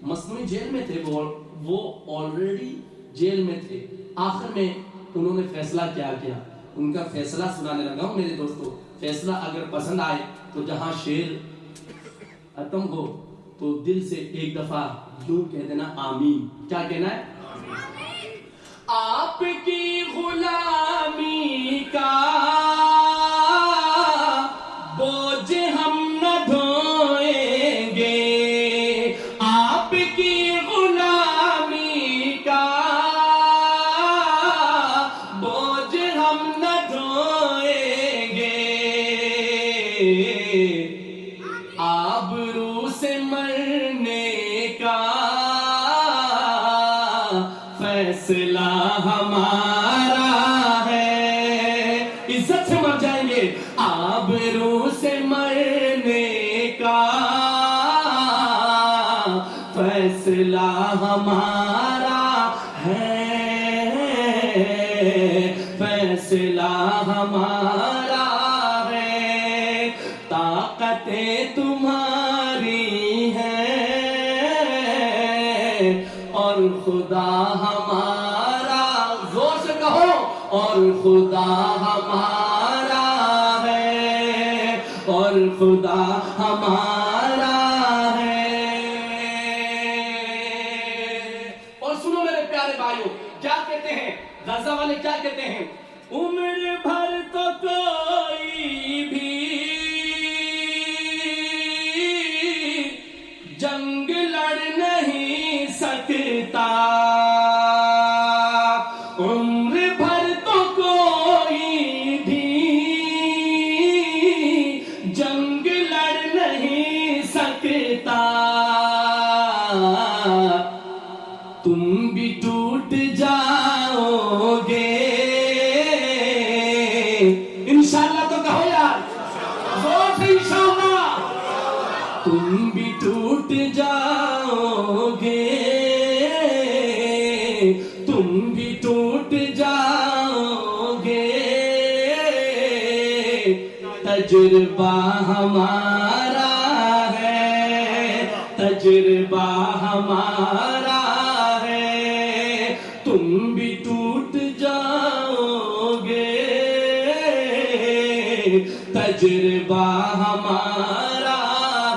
مصنوعی جیل میں تھے. وہ آلریڈی جیل میں تھے. آخر میں انہوں نے فیصلہ کیا کیا؟ ان کا فیصلہ سنانے لگا ہوں میرے دوستو. فیصلہ اگر پسند آئے تو جہاں شعر ختم ہو تو دل سے ایک دفعہ یوں کہہ دینا آمین. کیا کہنا ہے؟ آپ کی غلامی کا بوجھ ہم نہ ڈھوئیں گے، آپ کی غلامی کا بوجھ ہم نہ ڈھوئیں گے. آبرو سے مرنے کا فیصلہ ہمارا ہے. عزت سے مر جائیں گے. آبرو سے مرنے کا فیصلہ ہمارا ہے، فیصلہ ہمارا ہے، طاقتیں تمہاری ہیں اور خدا ہمارا، زور سے کہو، اور خدا ہمارا ہے، اور خدا ہمارا ہے۔ اور سنو میرے پیارے بھائیوں، کیا کہتے ہیں غزہ والے، کیا کہتے ہیں؟ عمر بھر تو کوئی بھی جنگ لڑ نہیں سکتا، عمر بھر تو کوئی بھی جنگ لڑ نہیں سکتا، تم بھی ٹوٹ جاؤ گے، انشاءاللہ تو کہو یار، زور سے انشاءاللہ، تم بھی ٹوٹ جاؤ گے، تم بھی ٹوٹ جاؤ گے، تجربہ ہمارا ہے، تجربہ ہمارا ہے، تم بھی ٹوٹ جاؤ گے، تجربہ ہمارا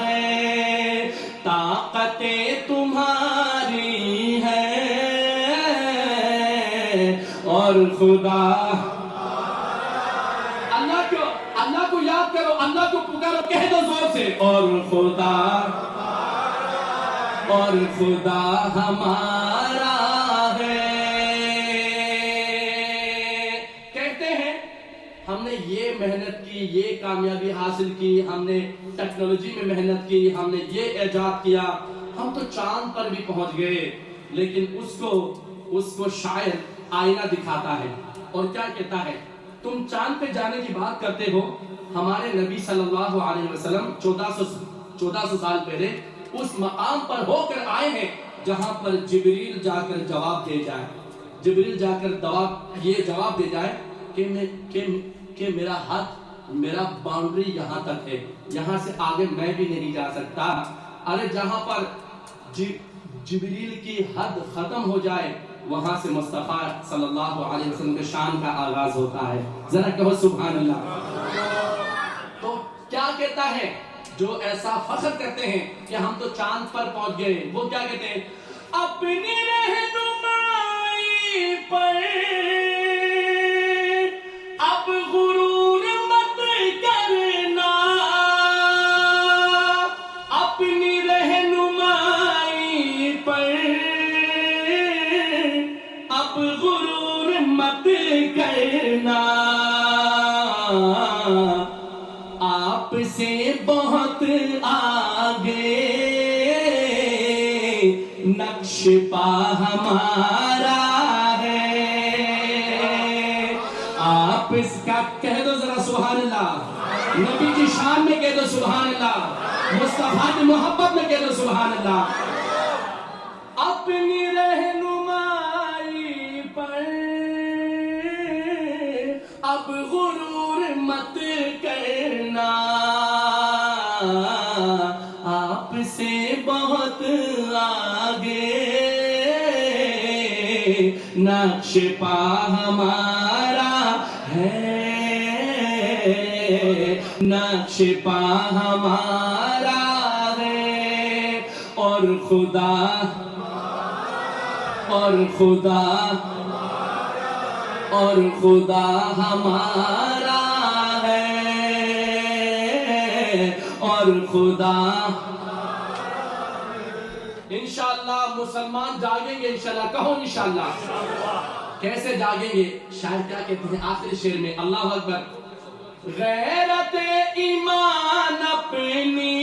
ہے، طاقتیں تمہاری ہیں اور خدا، اللہ کو یاد کرو، اللہ کو پکارو، کہہ دو زور سے، اور خدا، اور خدا ہمارا ہے۔ کہتے ہیں ہم نے یہ محنت کی، یہ کامیابی حاصل کی، ہم نے ٹیکنالوجی میں محنت کی، ہم نے یہ ایجاد کیا، ہم تو چاند پر بھی پہنچ گئے، لیکن اس کو شاعر آئینہ دکھاتا ہے اور کیا کہتا ہے؟ تم چاند پہ جانے کی بات کرتے ہو، ہمارے نبی صلی اللہ علیہ وسلم 1400 سال پہلے اس مقام پر ہو کر آئے ہیں جہاں پر جبریل جا کر جواب دے جائے، جبریل جا کر یہ جواب دے جائے کہ میرا حد، میرا باؤنڈری یہاں تک ہے، یہاں سے آگے میں بھی نہیں جا سکتا۔ ارے جہاں پر جبریل کی حد ختم ہو جائے وہاں سے مصطفیٰ صلی اللہ علیہ وسلم کے شان کا آغاز ہوتا ہے، ذرا کہو سبحان اللہ۔ تو کیا کہتا ہے جو ایسا فخر کرتے ہیں کہ ہم تو چاند پر پہنچ گئے، وہ کیا کہتے ہیں؟ اپنی رہنمائی پر اب غرور مت کرنا، اپنی رہنمائی پر اب غرور مت کرنا، آپ سے بہت آگے نقش پا ہمارا ہے، آپ اس کا کہہ دو ذرا سبحان اللہ، نبی کی شان میں کہہ دو سبحان اللہ، مصطفیٰ کی محبت میں کہہ دو سبحان اللہ۔ اپنی رہنمائی پر اب غرور مت کرنا، آپ سے بہت آگے نقش پا ہمارا ہے، نقش پا ہمارا ہے، اور خدا، اور خدا، اور خدا ہمارا ہے، اور خدا، انشاءاللہ مسلمان جاگیں گے، انشاءاللہ کہو انشاءاللہ۔ کیسے جاگیں گے؟ شاعر کیا کہتے ہیں آخری شعر میں؟ اللہ اکبر۔ غیرت ایمان اپنی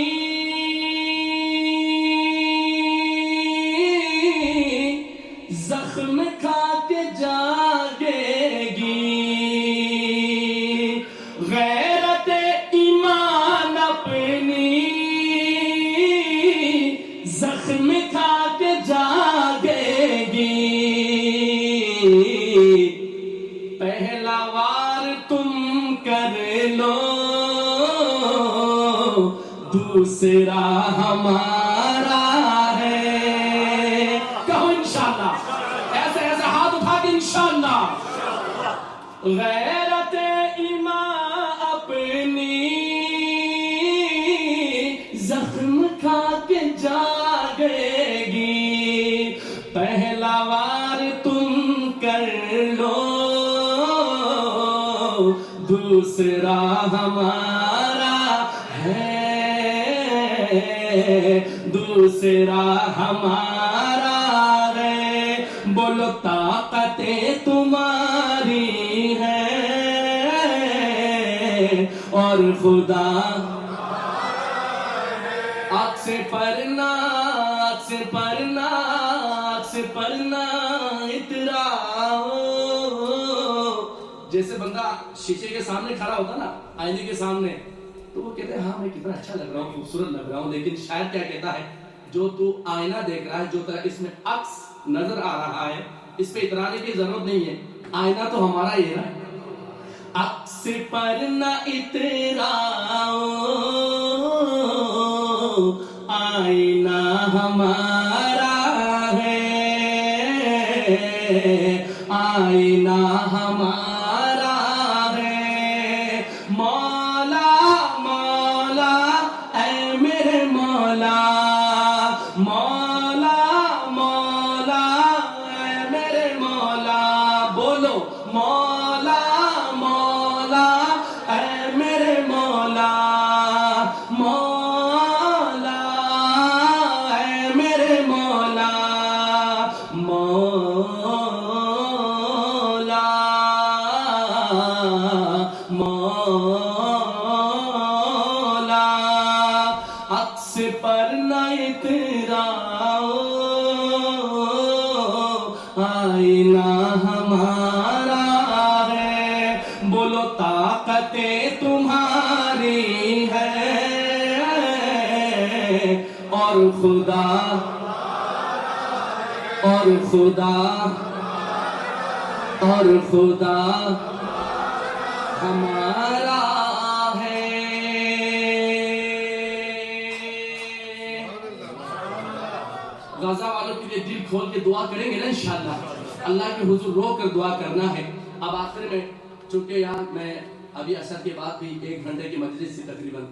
زخم کھا کے جاگے گی، غیرت ایمان اپنی زخم کھا کے جاگے گی، پہلا دوسرا ہمارا ہے. کہو انشاءاللہ, ایسے ایسے ہاتھ اٹھا کے انشاءاللہ. غیرت ایمان اپنی زخم کھا کے جاگے گی, پہلا وار تم کر لو, دوسرا ہمارا ہے, دوسرا ہمارا ہے. بولو طاقتیں تمہاری ہے اور خدا آنکھ سے پرنا, آنکھ سے پرنا, آنکھ سے پرنا اتراؤ. جیسے بندہ شیشے کے سامنے کھڑا ہوتا نا, آئینے کے سامنے, تو وہ کہتے ہیں ہاں میں کتنا اچھا لگ رہا ہوں, خوبصورت لگ رہا ہوں, لیکن شاید کیا کہتا ہے, جو تو آئینہ دیکھ رہا ہے, جو طرح اس میں عکس نظر آ رہا ہے, اس پہ اترانے کی ضرورت نہیں ہے, آئینہ تو ہمارا ہی ہے. عکس پر نہ اتراؤ, آئینہ ہمارا ہے, آئینہ ہمارا ہے. مولا مولا اے میرے مولا, مولا مولا اے میرے مولا. بولو مولا مولا اے میرے مولا, مولا اے میرے مولا, مولا مولا. عکس پر نہ اتراؤ, آئینہ ہمارا ہے. بولو طاقتیں تمہاری ہے اور خدا, اور خدا, اور خدا ہمارا ہے. غزہ والوں کے لیے دل کھول کے دعا کریں گے نا انشاءاللہ. اللہ کے حضور رو کر دعا کرنا ہے. اب آخر میں, چونکہ یار میں ابھی عصر کے بعد بھی 1 گھنٹے کی مجلس سے تقریباً,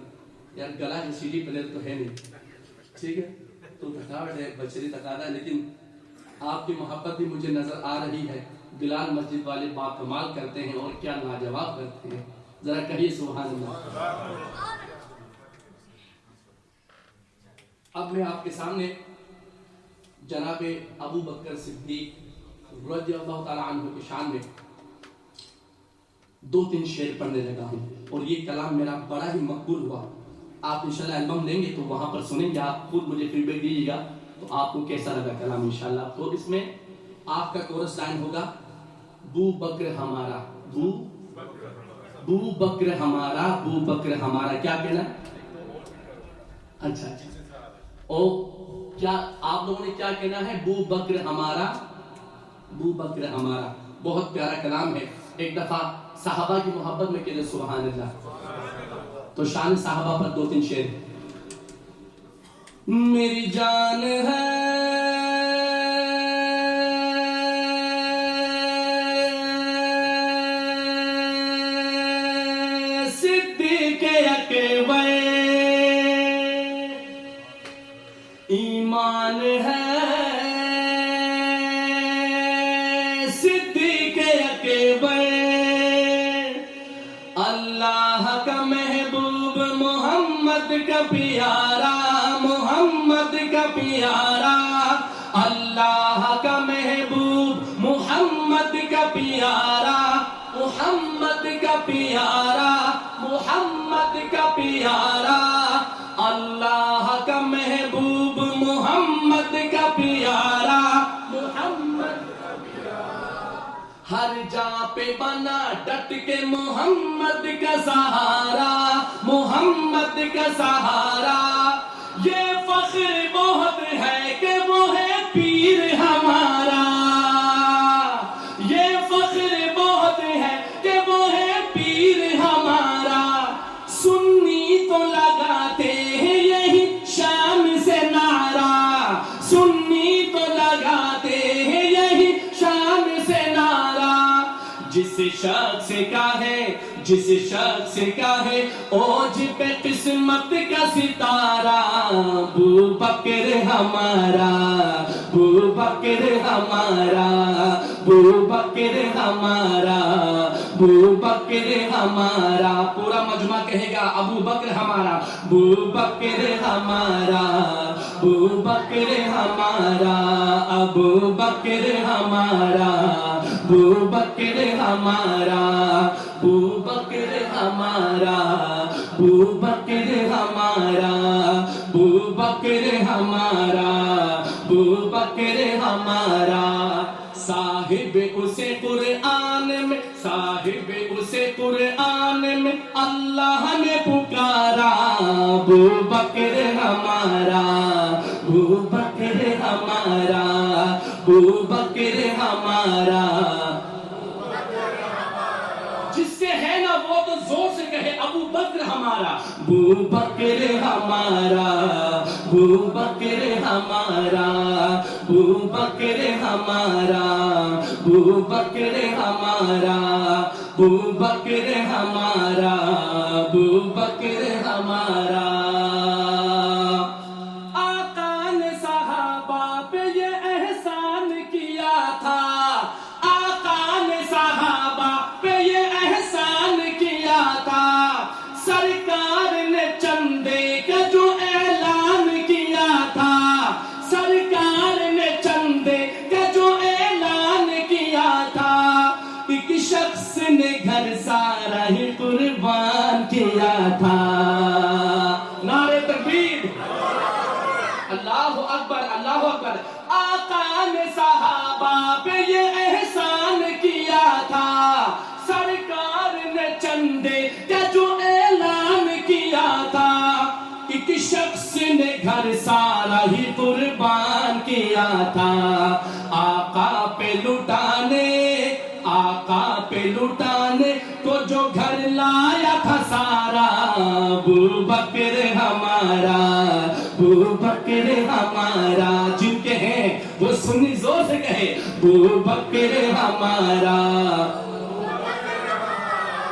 یار گلا ہے, CD پلیئر تو ہے نہیں, ٹھیک ہے, تو تھکاوٹ ہے, بشری تقاضا ہے, لیکن آپ کی محبت بھی مجھے نظر آ رہی ہے. بلال مسجد والے باکمال کرتے ہیں اور کیا لاجواب کرتے ہیں, ذرا کہیے سبحان اللہ. اب میں آپ کے سامنے جناب ابو بکر صدیق رضی اللہ تعالیٰ عنہ کی شان میں 2-3 شعر پڑھنے لگا ہوں, اور یہ کلام میرا بڑا ہی مقبول ہوا. آپ انشاءاللہ البم لیں گے تو وہاں پر سنیں گے, آپ خود مجھے فیڈ بیک دیجیے گا تو آپ کو کیسا لگا کلام انشاءاللہ. تو اس میں آپ کا کورس لائن ہوگا, بو بکر ہمارا, بو بکر ہمارا, بو بکر ہمارا. کیا کہنا ہے؟ اچھا اچھا, او کیا آپ لوگوں نے کیا کہنا ہے؟ بو بکر ہمارا, بو بکر ہمارا. بہت پیارا کلام ہے. ایک دفعہ صحابہ کی محبت میں کہتے سبحان اللہ. تو شان صحابہ پر 2-3 شعر. میری جان ہے صدیق اکبر, ایمان ہے صدیق اکبر, اللہ کا محبوب محمد کا پیارا, محمد کا پیارا, اللہ کا محبوب محمد کا پیارا, محمد کا پیارا, محمد کا پیارا, اللہ کا محبوب محمد کا پیارا, محمد کا پیارا. ہر جا پہ بنا ڈٹ کے محمد کا سہارا, محمد کا سہارا. یہ فخر بہت ہے کہ وہ ہے پیر ہمارا, یہ فخر بہت ہے کہ وہ ہے پیر ہمارا. سنی تو لگاتے ہیں جس شخص کا ہے جس شخص کا ہے اوج پہ قسمت کا ستارہ ابو بکر ہمارا ابو بکر ہمارا ابو بکر ہمارا ابو بکر ہمارا پورا مجمع کہے گا ابو بکر ہمارا ابو بکر ہمارا ابو بکر ہمارا ابو بکر ہمارا ابو بکر ہمارا ابو بکر ہمارا ابو بکر ہمارا ابو بکر ہمارا ابو بکر ہمارا صاحب اسے قرآن میں صاحب اسے قرآن میں اللہ نے پکارا ابو بکر ہمارا ابو بکر ہمارا ابو بکر ہمارا جس سے ہے نا وہ تو زور سے کہے ابو بکر ہمارا ابو بکر ہمارا ابو بکر ہمارا ابو بکر ہمارا ابو بکر ہمارا ابو بکر ہمارا ابو بکر ہمارا آقا نے صحابہ پہ یہ احسان کیا تھا آقا نے صحابہ پہ یہ احسان کیا تھا سرکار نے چندے کا جو اعلان کیا تھا سرکار نے چندے کا جو اعلان کیا تھا ایک شخص نے گھر سارا ہی قربان کیا تھا نعرہ تکبیر اللہ اکبر اللہ اکبر آقا نے صحابہ پہ یہ احسان کیا تھا سرکار نے چندے کا جو اعلان کیا تھا ایک شخص نے گھر سارا ہی قربان کیا تھا آقا پہ لٹانے کو جو گھر لایا تھا سارا ابو بکر ہمارا ابو بکر ہمارا جن کے ہیں وہ سنی زور سے کہے ابو بکر ہمارا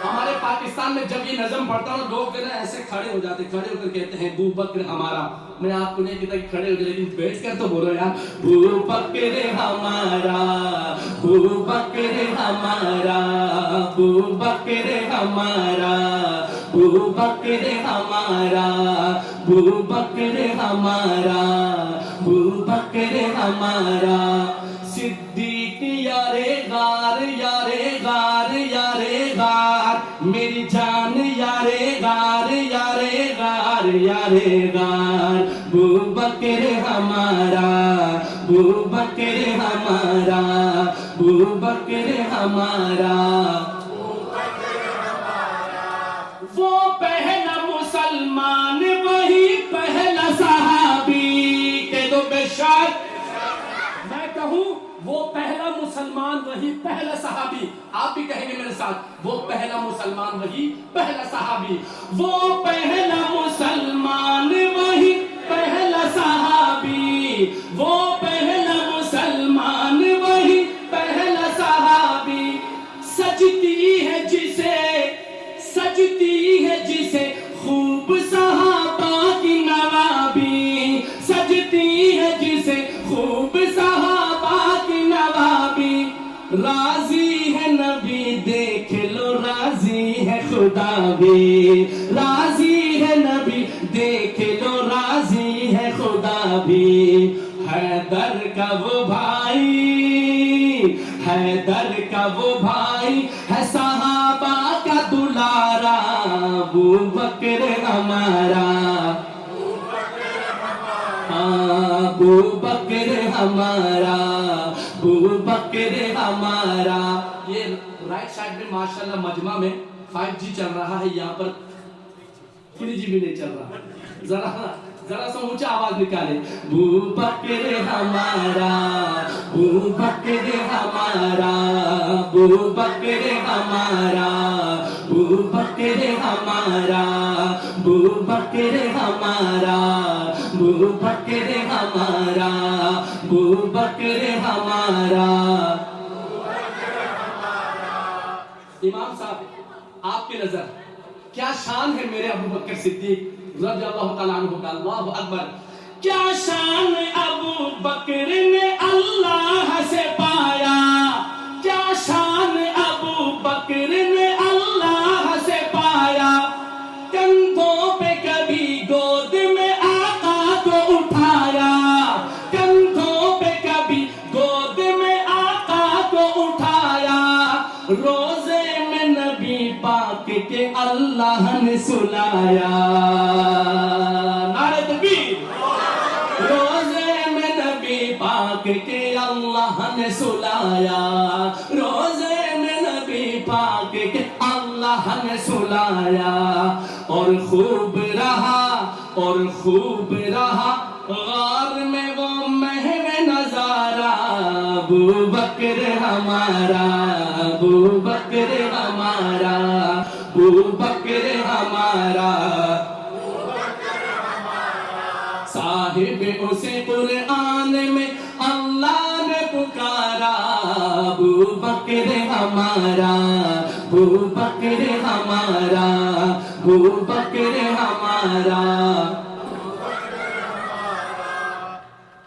ہمارے پاکستان میں جب یہ نظم پڑھتا ہوں لوگ ایسے کھڑے ہو جاتے کھڑے ہو کر کہتے ہیں ابو بکر ہمارا میں آپ کو نہیں کہتا کہ کھڑے ہو جائے لیکن بیٹھ کر تو بولو یار ابو بکر ہمارا ابو بکر ہمارا ابو بکر ہمارا ابو بکر ہمارا ابو بکر ہمارا ابو بکر ہمارا صدیق یارے غار یارے غار یارے غار میری جان یارے غار یارے غار یارے غار ابو بکر ہمارا ابو بکر ہمارا ابو بکر ہمارا وہ پہلا مسلمان وہی پہلا صحابی کہہ دو بے شک میں کہوں وہ پہلا مسلمان وہی پہلا صحابی آپ بھی کہیں گے میرے ساتھ وہ پہلا مسلمان وہی پہلا صحابی وہ پہلا مسلمان وہی پہلا صحابی وہ پہلا مسلمان وہی پہلا صحابی سجتی ہے جسے خوب صحابہ کی نوابی سجتی ہے جسے خوب صحابہ کی نوابی راضی ہے نبی دیکھ لو راضی ہے خدا بھی راضی ہے نبی دیکھ لو راضی ہے خدا بھی حیدر کا وہ بھائی ہے صحابہ کا دلارا ابو بکر ہمارا ابو بکر ہمارا ابو بکر ہمارا یہ رائٹ سائڈ میں ماشاءاللہ مجمع میں 5G چل رہا ہے یہاں پر 3G بھی نہیں چل رہا ذرا سا اونچا آواز نکالے ابو بکر ہمارا ابو بکر ہمارا ابو بکر ہمارا ابو بکر ہمارا ابو بکر ہمارا ابو بکر ہمارا ابو بکر ہمارا امام صاحب آپ کی نظر کیا شان ہے میرے ابو بکر صدیق رضی اللہ تعالیٰ عنہ کا؟ اللہ اکبر. کیا شان ابو بکر نے اللہ سے پایا، کیا شان ابو بکر نے اللہ سے پایا. کندھوں پہ کبھی گود میں آقا کو اٹھایا، کندھوں پہ کبھی گود میں آقا کو اٹھایا. روزے میں نبی پاک کے اللہ نے سلایا. نعرہ تکبیر. روزے میں نبی پاک کے اللہ نے سلایا، روزے میں نبی پاک کے اللہ نے سلایا. اور خوب رہا اور خوب رہا غار میں وہ محو نظارہ. ابو بکر ہمارا، ابو بکر ہمارا، ابو بکر ہمارا. صاحب اسے قرآن میں اللہ نے پکارا. ابو بکر ہمارا، ابو بکر ہمارا، ابو بکر ہمارا.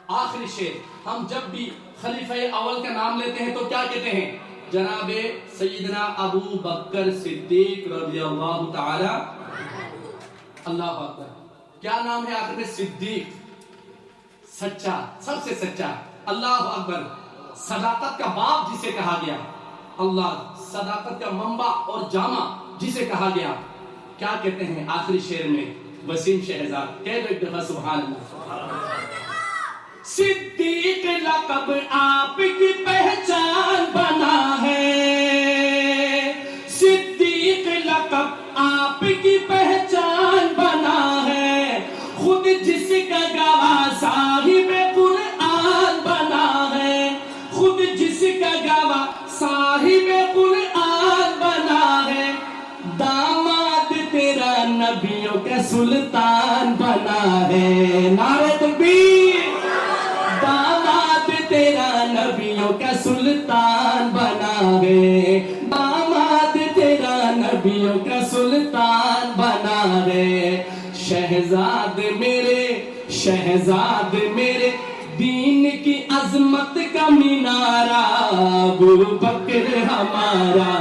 آخری شعر. ہم جب بھی خلیفہ اول کا نام لیتے ہیں تو کیا کہتے ہیں؟ جناب سیدنا ابو بکر صدیق رضی اللہ تعالی. اللہ اکبر. کیا نام ہے آخر میں؟ صدیق. سچا، سب سے سچا. اللہ اکبر. صداقت کا باپ جسے کہا گیا. اللہ. صداقت کا منبع اور جامع جسے کہا گیا. کیا کہتے ہیں آخری شعر میں؟ وسیم شہزاد. کہہ دو ایک دفعہ سبحان اللہ. صدیق لقب آپ کی پہچان بنا ہے، صدیق لقب آپ کی پہچان بنا ہے. خود جس کا گواہ صاحب قرآن بنا ہے، خود جس کا گواہ صاحب قرآن بنا ہے. داماد تیرا نبیوں کا سلطان بنا ہے. نعرہ تکبیر. داماد تیرا نبیوں کا سلطان بنا ہے، داماد تیرا نبیوں کا سلطان بنا ہے. شہزاد میرے، شہزاد میرے دین کی عظمت کا مینارہ. ابو بکر ہمارا،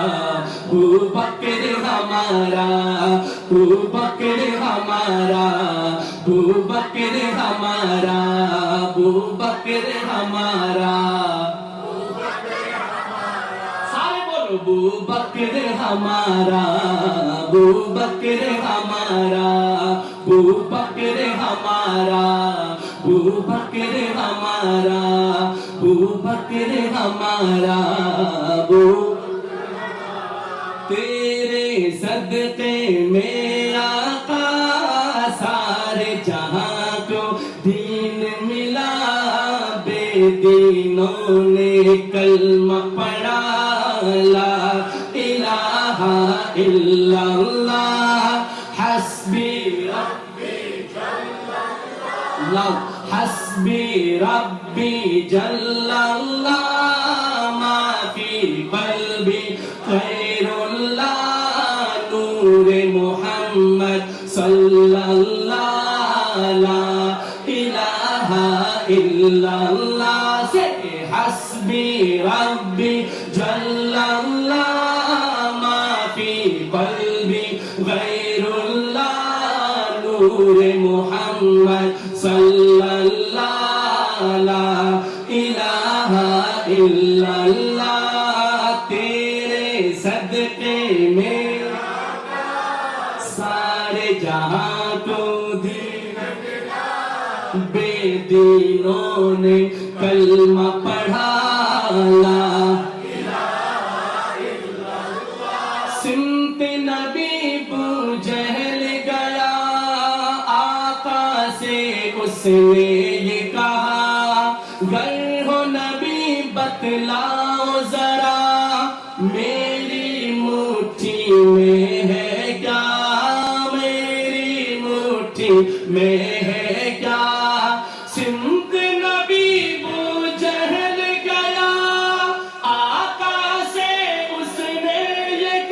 ابو بکر ہمارا، ابو بکر ہمارا، ابو بکر ہمارا، ابو بکر ہمارا. سارے بولو. ابو بکر ہمارا، ابو بکر ہمارا، ابو بکر ہمارا، ابو بکر ہمارا، ابو بکر ہمارا. تیرے صدقے میں آقا سارے جہاں کو دین ملا. بے دینوں نے کلمہ پڑھا. لا الہ الا اللہ حسبی ربی جل اللہ، حسبی ربی جل اللہ. ما فی قلبی خیر اللہ، نور محمد صلی اللہ. لا الہ الا اللہ سے حسبی ربی جل اللہ. ما فی قلبی غیر اللہ، نور محمد صلی اللہ. لا الہ الا اللہ. تیرے صدقے میں سارے جہاں کو دین ملا. بے دینوں نے کلمہ پڑھا. لا سمت نبی بو جہل گیا، آقا سے اس نے یہ کہا. گر ہو نبی بتلاؤ ذرا، میری مٹھی میں ہے کیا، میری مٹھی میں ہے کیا. سمت نبی بو جہل گیا، آقا سے اس نے یہ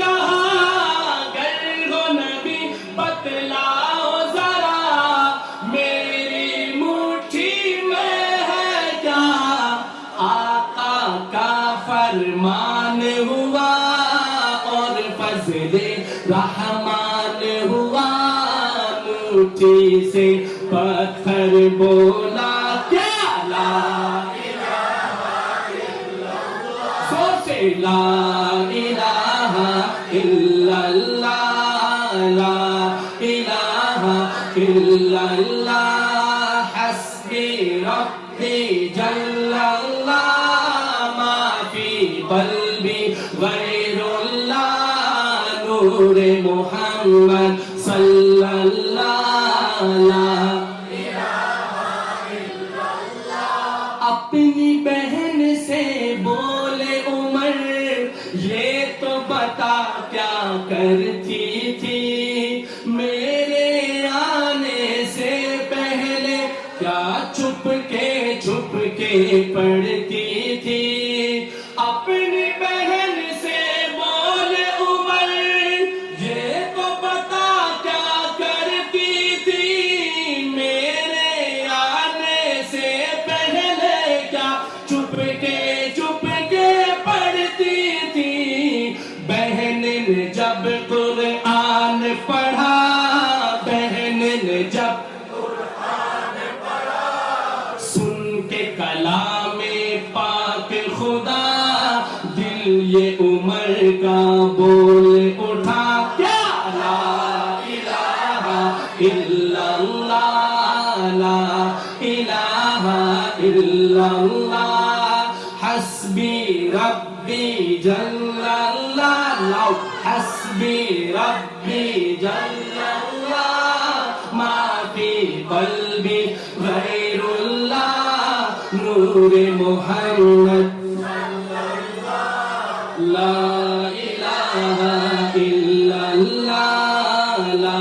فضل رحمان ہوا مٹھی سے پتھر بولا کیا لا لا الہ الا اللہ لا الہ الا اللہ حسبی ربی جل اللہ ما فی قلبی غیر اللہ نور محمد صلی اللہ لا اپنی بہن سے بولے عمر یہ تو بتا کیا کرتی تھی میرے آنے سے پہلے کیا چھپ کے پڑھتی تھی اپنی بہن سے بولے عمر یہ تو بتا کیا کرتی تھی میرے آنے سے پہلے کیا چھپ کے پڑھتی تھی بہن نے جب قرآن پڑھا بہن نے جب قرآن پڑھا سن کے کلام پاک خدا دل یہ عمر کا بول اٹھا کیا لا الہ الا اللہ لا الہ الا اللہ حسبی ربی جل اللہ لاؤ حسبی ربی جل اللہ ما فی قلبی غیر اللہ نور محمد لا الہ الا اللہ لا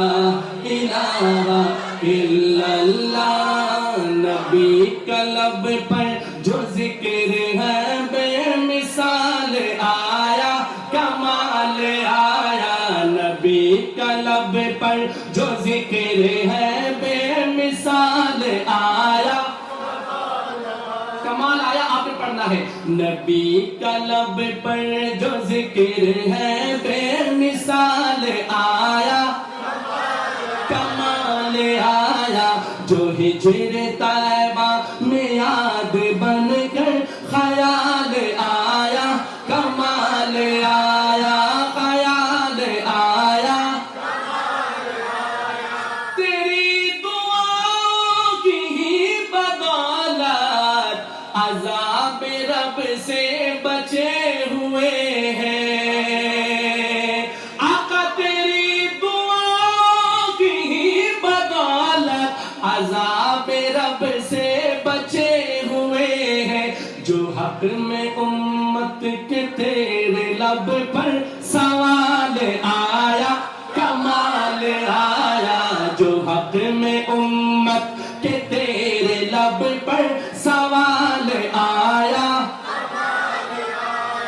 الہ الا اللہ نبی کا لب پر جو ذکر ہے بے مثال آیا کمال آیا نبی کا لب پر جو ذکر ہے بے مثال آیا کمال آیا آپ نے پڑھنا ہے نبی کا لب پر جو ذکر ہے بے مثال آیا کمال آیا جو ہجر طیبہ میں یاد بن کر خیال آیا کمال آیا خیال آیا تیری دعاؤں کی ہی بدولت عذاب رب سے بچے ہوئے ہیں آقا تیری دعاؤں کی ہی بدولت عذاب رب سے بچے ہوئے ہیں جو حق میں امت کے تیرے لب پر سوال آیا کمال آیا جو حق میں امت کے تیرے لب پر سوال آیا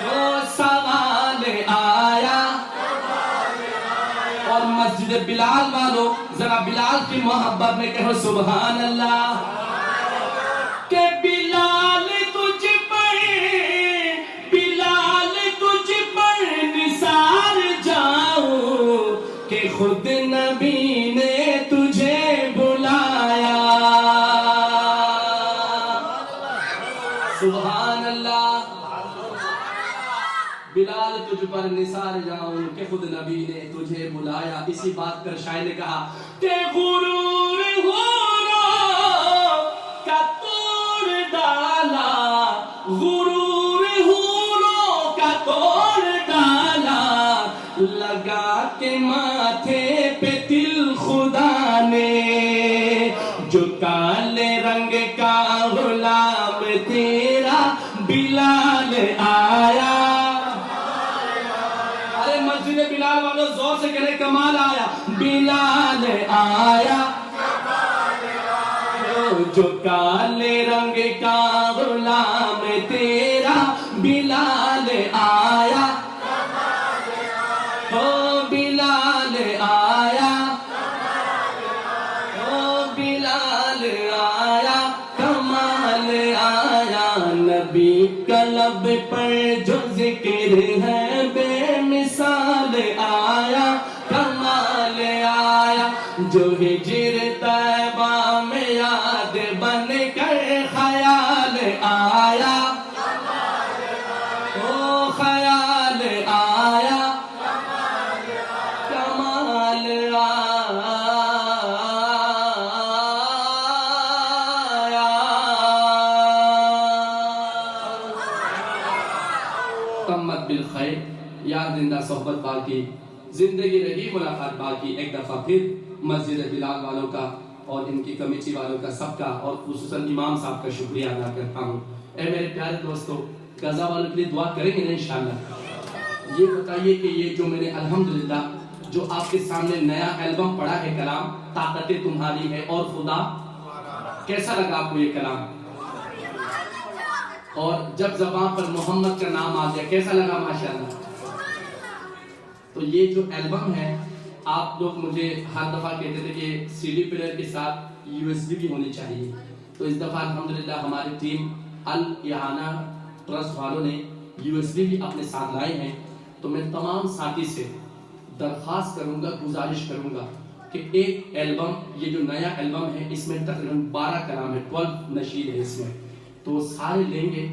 وہ سوال آیا اور مسجد بلال والوں ذرا بلال کی محبت میں کہو سبحان اللہ کہ بلال تجھ پر نثار جاؤں کہ خود نبی نے تجھے بلایا سبحان اللہ بلال تجھ پر نثار جاؤں کہ خود نبی نے تجھے بلایا اسی بات پر شاعر نے کہا کہ غرور کا توڑ ڈالا غرور کا توڑ ڈالا لگا کے ماتھے پہ تل خدا نے جو کالے رنگ کا غلام تیرا بلال آیا ارے مسجد بلال والوں زور سے کہنے کمال آیا بلال آیا جو کالے رنگ کا غلام تیرا بلال آیا او بلال آیا او بلال آیا کمال آیا نبی کا لب پر جو ذکر ہے بے مثال آیا جو ہجر طیبہ میں یاد بن کر خیال آیا، او خیال آیا، کمال آیا، تمت بالخیر، یاد زندہ صحبت باقی، زندگی رہی ملاقات باقی۔ ایک دفعہ پھر مسجد بلال والوں کا اور ان کی کمیٹی والوں کا سب کا اور خصوصاً امام صاحب کا شکریہ ادا کرتا ہوں۔ اے میرے پیارے دوستو، غزہ والوں کے لیے دعا کریں گے نا انشاءاللہ؟ یہ بتائیے کہ یہ جو میں نے الحمدللہ جو آپ کے سامنے نیا البم پڑھا ہے کلام طاقتیں تمہاری ہے اور خدا، کیسا لگا آپ کو یہ کلام؟ اور جب زبان پر محمد کا نام آ گیا کیسا لگا ماشاءاللہ؟ تو یہ جو البم ہے، آپ لوگ مجھے ہر دفعہ کہتے تھے کہ سی ڈی پلیئر کے ساتھ یو ایس بی بھی ہونی چاہیے، تو اس دفعہ الحمدللہ ہماری ٹیم الاعانہ ٹرسٹ والوں نے یو ایس بی بھی اپنے ساتھ لائے ہیں۔ تو میں تمام ساتھی سے درخواست کروں گا، گزارش کروں گا کہ ایک البم، یہ جو نیا البم ہے اس میں تقریباً 12 کلام ہے، 12 نشید ہے اس میں، تو سارے لیں گے۔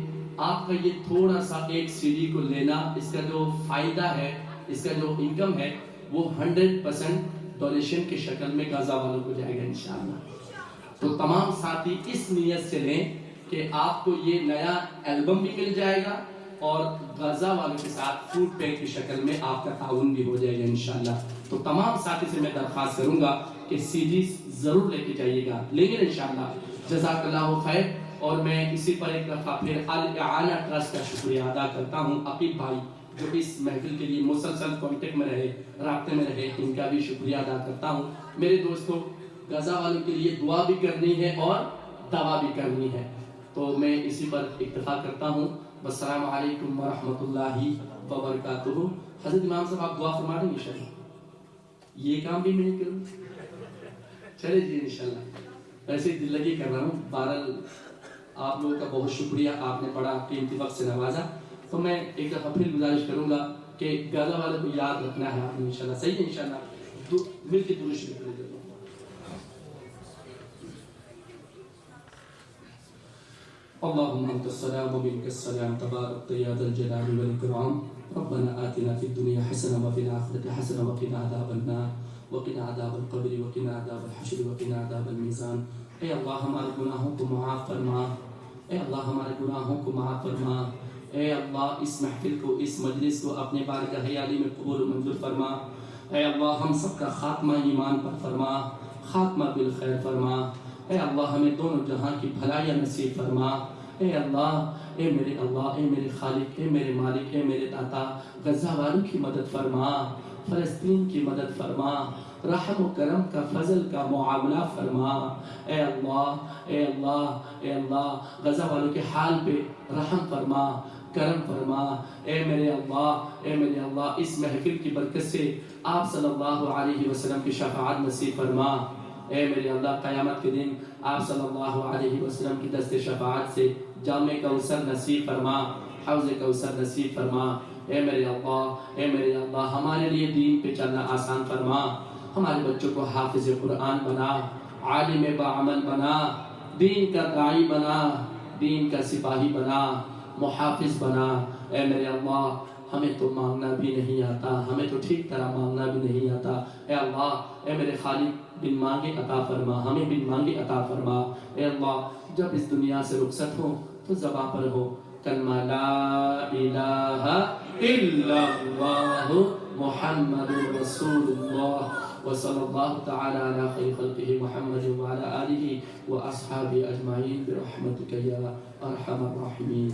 آپ کا یہ تھوڑا سا ایک سی ڈی کو لینا، اس کا جو فائدہ ہے، اس کا جو انکم ہے وہ 100% ڈونیشن کی شکل میں غزہ والوں کو جائے گا انشاءاللہ۔ تو تمام ساتھی اس نیت سے لیں کہ آپ کو یہ نیا البم بھی مل جائے گا اور غزہ والوں کے ساتھ فوڈ پیک کی شکل میں آپ کا تعاون بھی ہو جائے گا انشاءاللہ۔ تو تمام ساتھی سے میں درخواست کروں گا کہ سی ڈی ضرور لے کے جائیے گا، لیں گے انشاءاللہ۔ جزاک اللہ خیر۔ اور میں اسی پر ایک دفعہ پھر الاعانہ ٹرسٹ کا شکریہ ادا کرتا ہوں، عقیل بھائی جو اس محفل کے لیے مسلسل کانٹیکٹ میں رہے، رابطے میں رہے، ان کا بھی شکریہ ادا کرتا ہوں۔ میرے دوستو، غزہ والوں کے لیے دعا بھی کرنی ہے اور دعا بھی کرنی ہے، تو میں اسی پر اکتفا کرتا ہوں۔ والسلام علیکم ورحمۃ اللہ وبرکاتہ۔ حضرت امام صاحب آپ دعا فرما دیں گے انشاءاللہ؟ یہ کام بھی میں نہیں کروں، چلے جی انشاءاللہ، ایسے دل لگی کر رہا ہوں۔ بہرحال آپ لوگوں کا بہت شکریہ، آپ نے بڑا قیمتی وقت سے نوازا۔ تو میں ایک دفعہ پھر گزارش کروں گا کہ غزہ والے کو یاد رکھنا ہے آپ نے انشاءاللہ، صحیح ہے انشاءاللہ؟ مل کے درود شریف پڑھیں گے۔ اللهم انت السلام ومنك السلام تبارك يا ذا الجلال والاكرام ربنا آتنا في الدنيا حسنه وفي الاخره حسنه وقنا عذاب النار وقنا عذاب القبر وقنا عذاب الحشر وقنا عذاب الميزان۔ اے اللہ ہمارے گناہوں کو معاف فرما، اے اللہ ہمارے گناہوں کو معاف فرما، اے اللہ اس محفل کو، اس مجلس کو اپنے بارگاہ عالی میں قبول و منظور فرما۔ اے اللہ ہم سب کا خاتمہ ایمان پر فرما، خاتمہ بالخیر فرما۔ اے اللہ ہمیں دونوں جہاں کی بھلائیاں نصیب فرما۔ اے اللہ، اے میرے اللہ، اے میرے خالق، اے میرے مالک، اے میرے داتا، غزہ والوں کی مدد فرما، فلسطین کی مدد فرما، رحم و کرم کا فضل کا معاملہ فرما۔ اے اللہ، اے اللہ، اے اللہ، غزہ والوں کے حال پہ رحم فرما، کرم فرما۔ اے میرے اللہ، اے میرے اللہ، اس محفل کی برکت سے آپ صلی اللہ علیہ وسلم کی شفاعت نصیب فرما۔ اے میرے اللہ، قیامت کے دن آپ صلی اللہ علیہ وسلم کی دست شفاعت سے جامع کوثر نصیب فرما، حوض کوثر نصیب فرما۔ اے میرے اللہ، اے میرے اللہ، ہمارے لیے دین پہ چلنا آسان فرما، ہمارے بچوں کو حافظ قرآن بنا، عالم بعمل بنا، دین کا داعی بنا، دین کا سپاہی بنا، محافظ بنا۔ اے میرے اللہ، ہمیں تو مانگنا بھی نہیں آتا، ہمیں تو ٹھیک طرح مانگنا بھی نہیں آتا۔ اے اللہ، اے میرے خالق، بن مانگے عطا فرما، ہمیں بن مانگے عطا فرما۔ اے اللہ، جب اس دنیا سے رخصت ہو تو زباں پر ہو کلمہ لا الہ الا اللہ محمد رسول اللہ، وصلی اللہ تعالی علی خیر خلقہ محمد وعلی آلہ واصحابہ اجمعین برحمتک یا ارحم الراحمین۔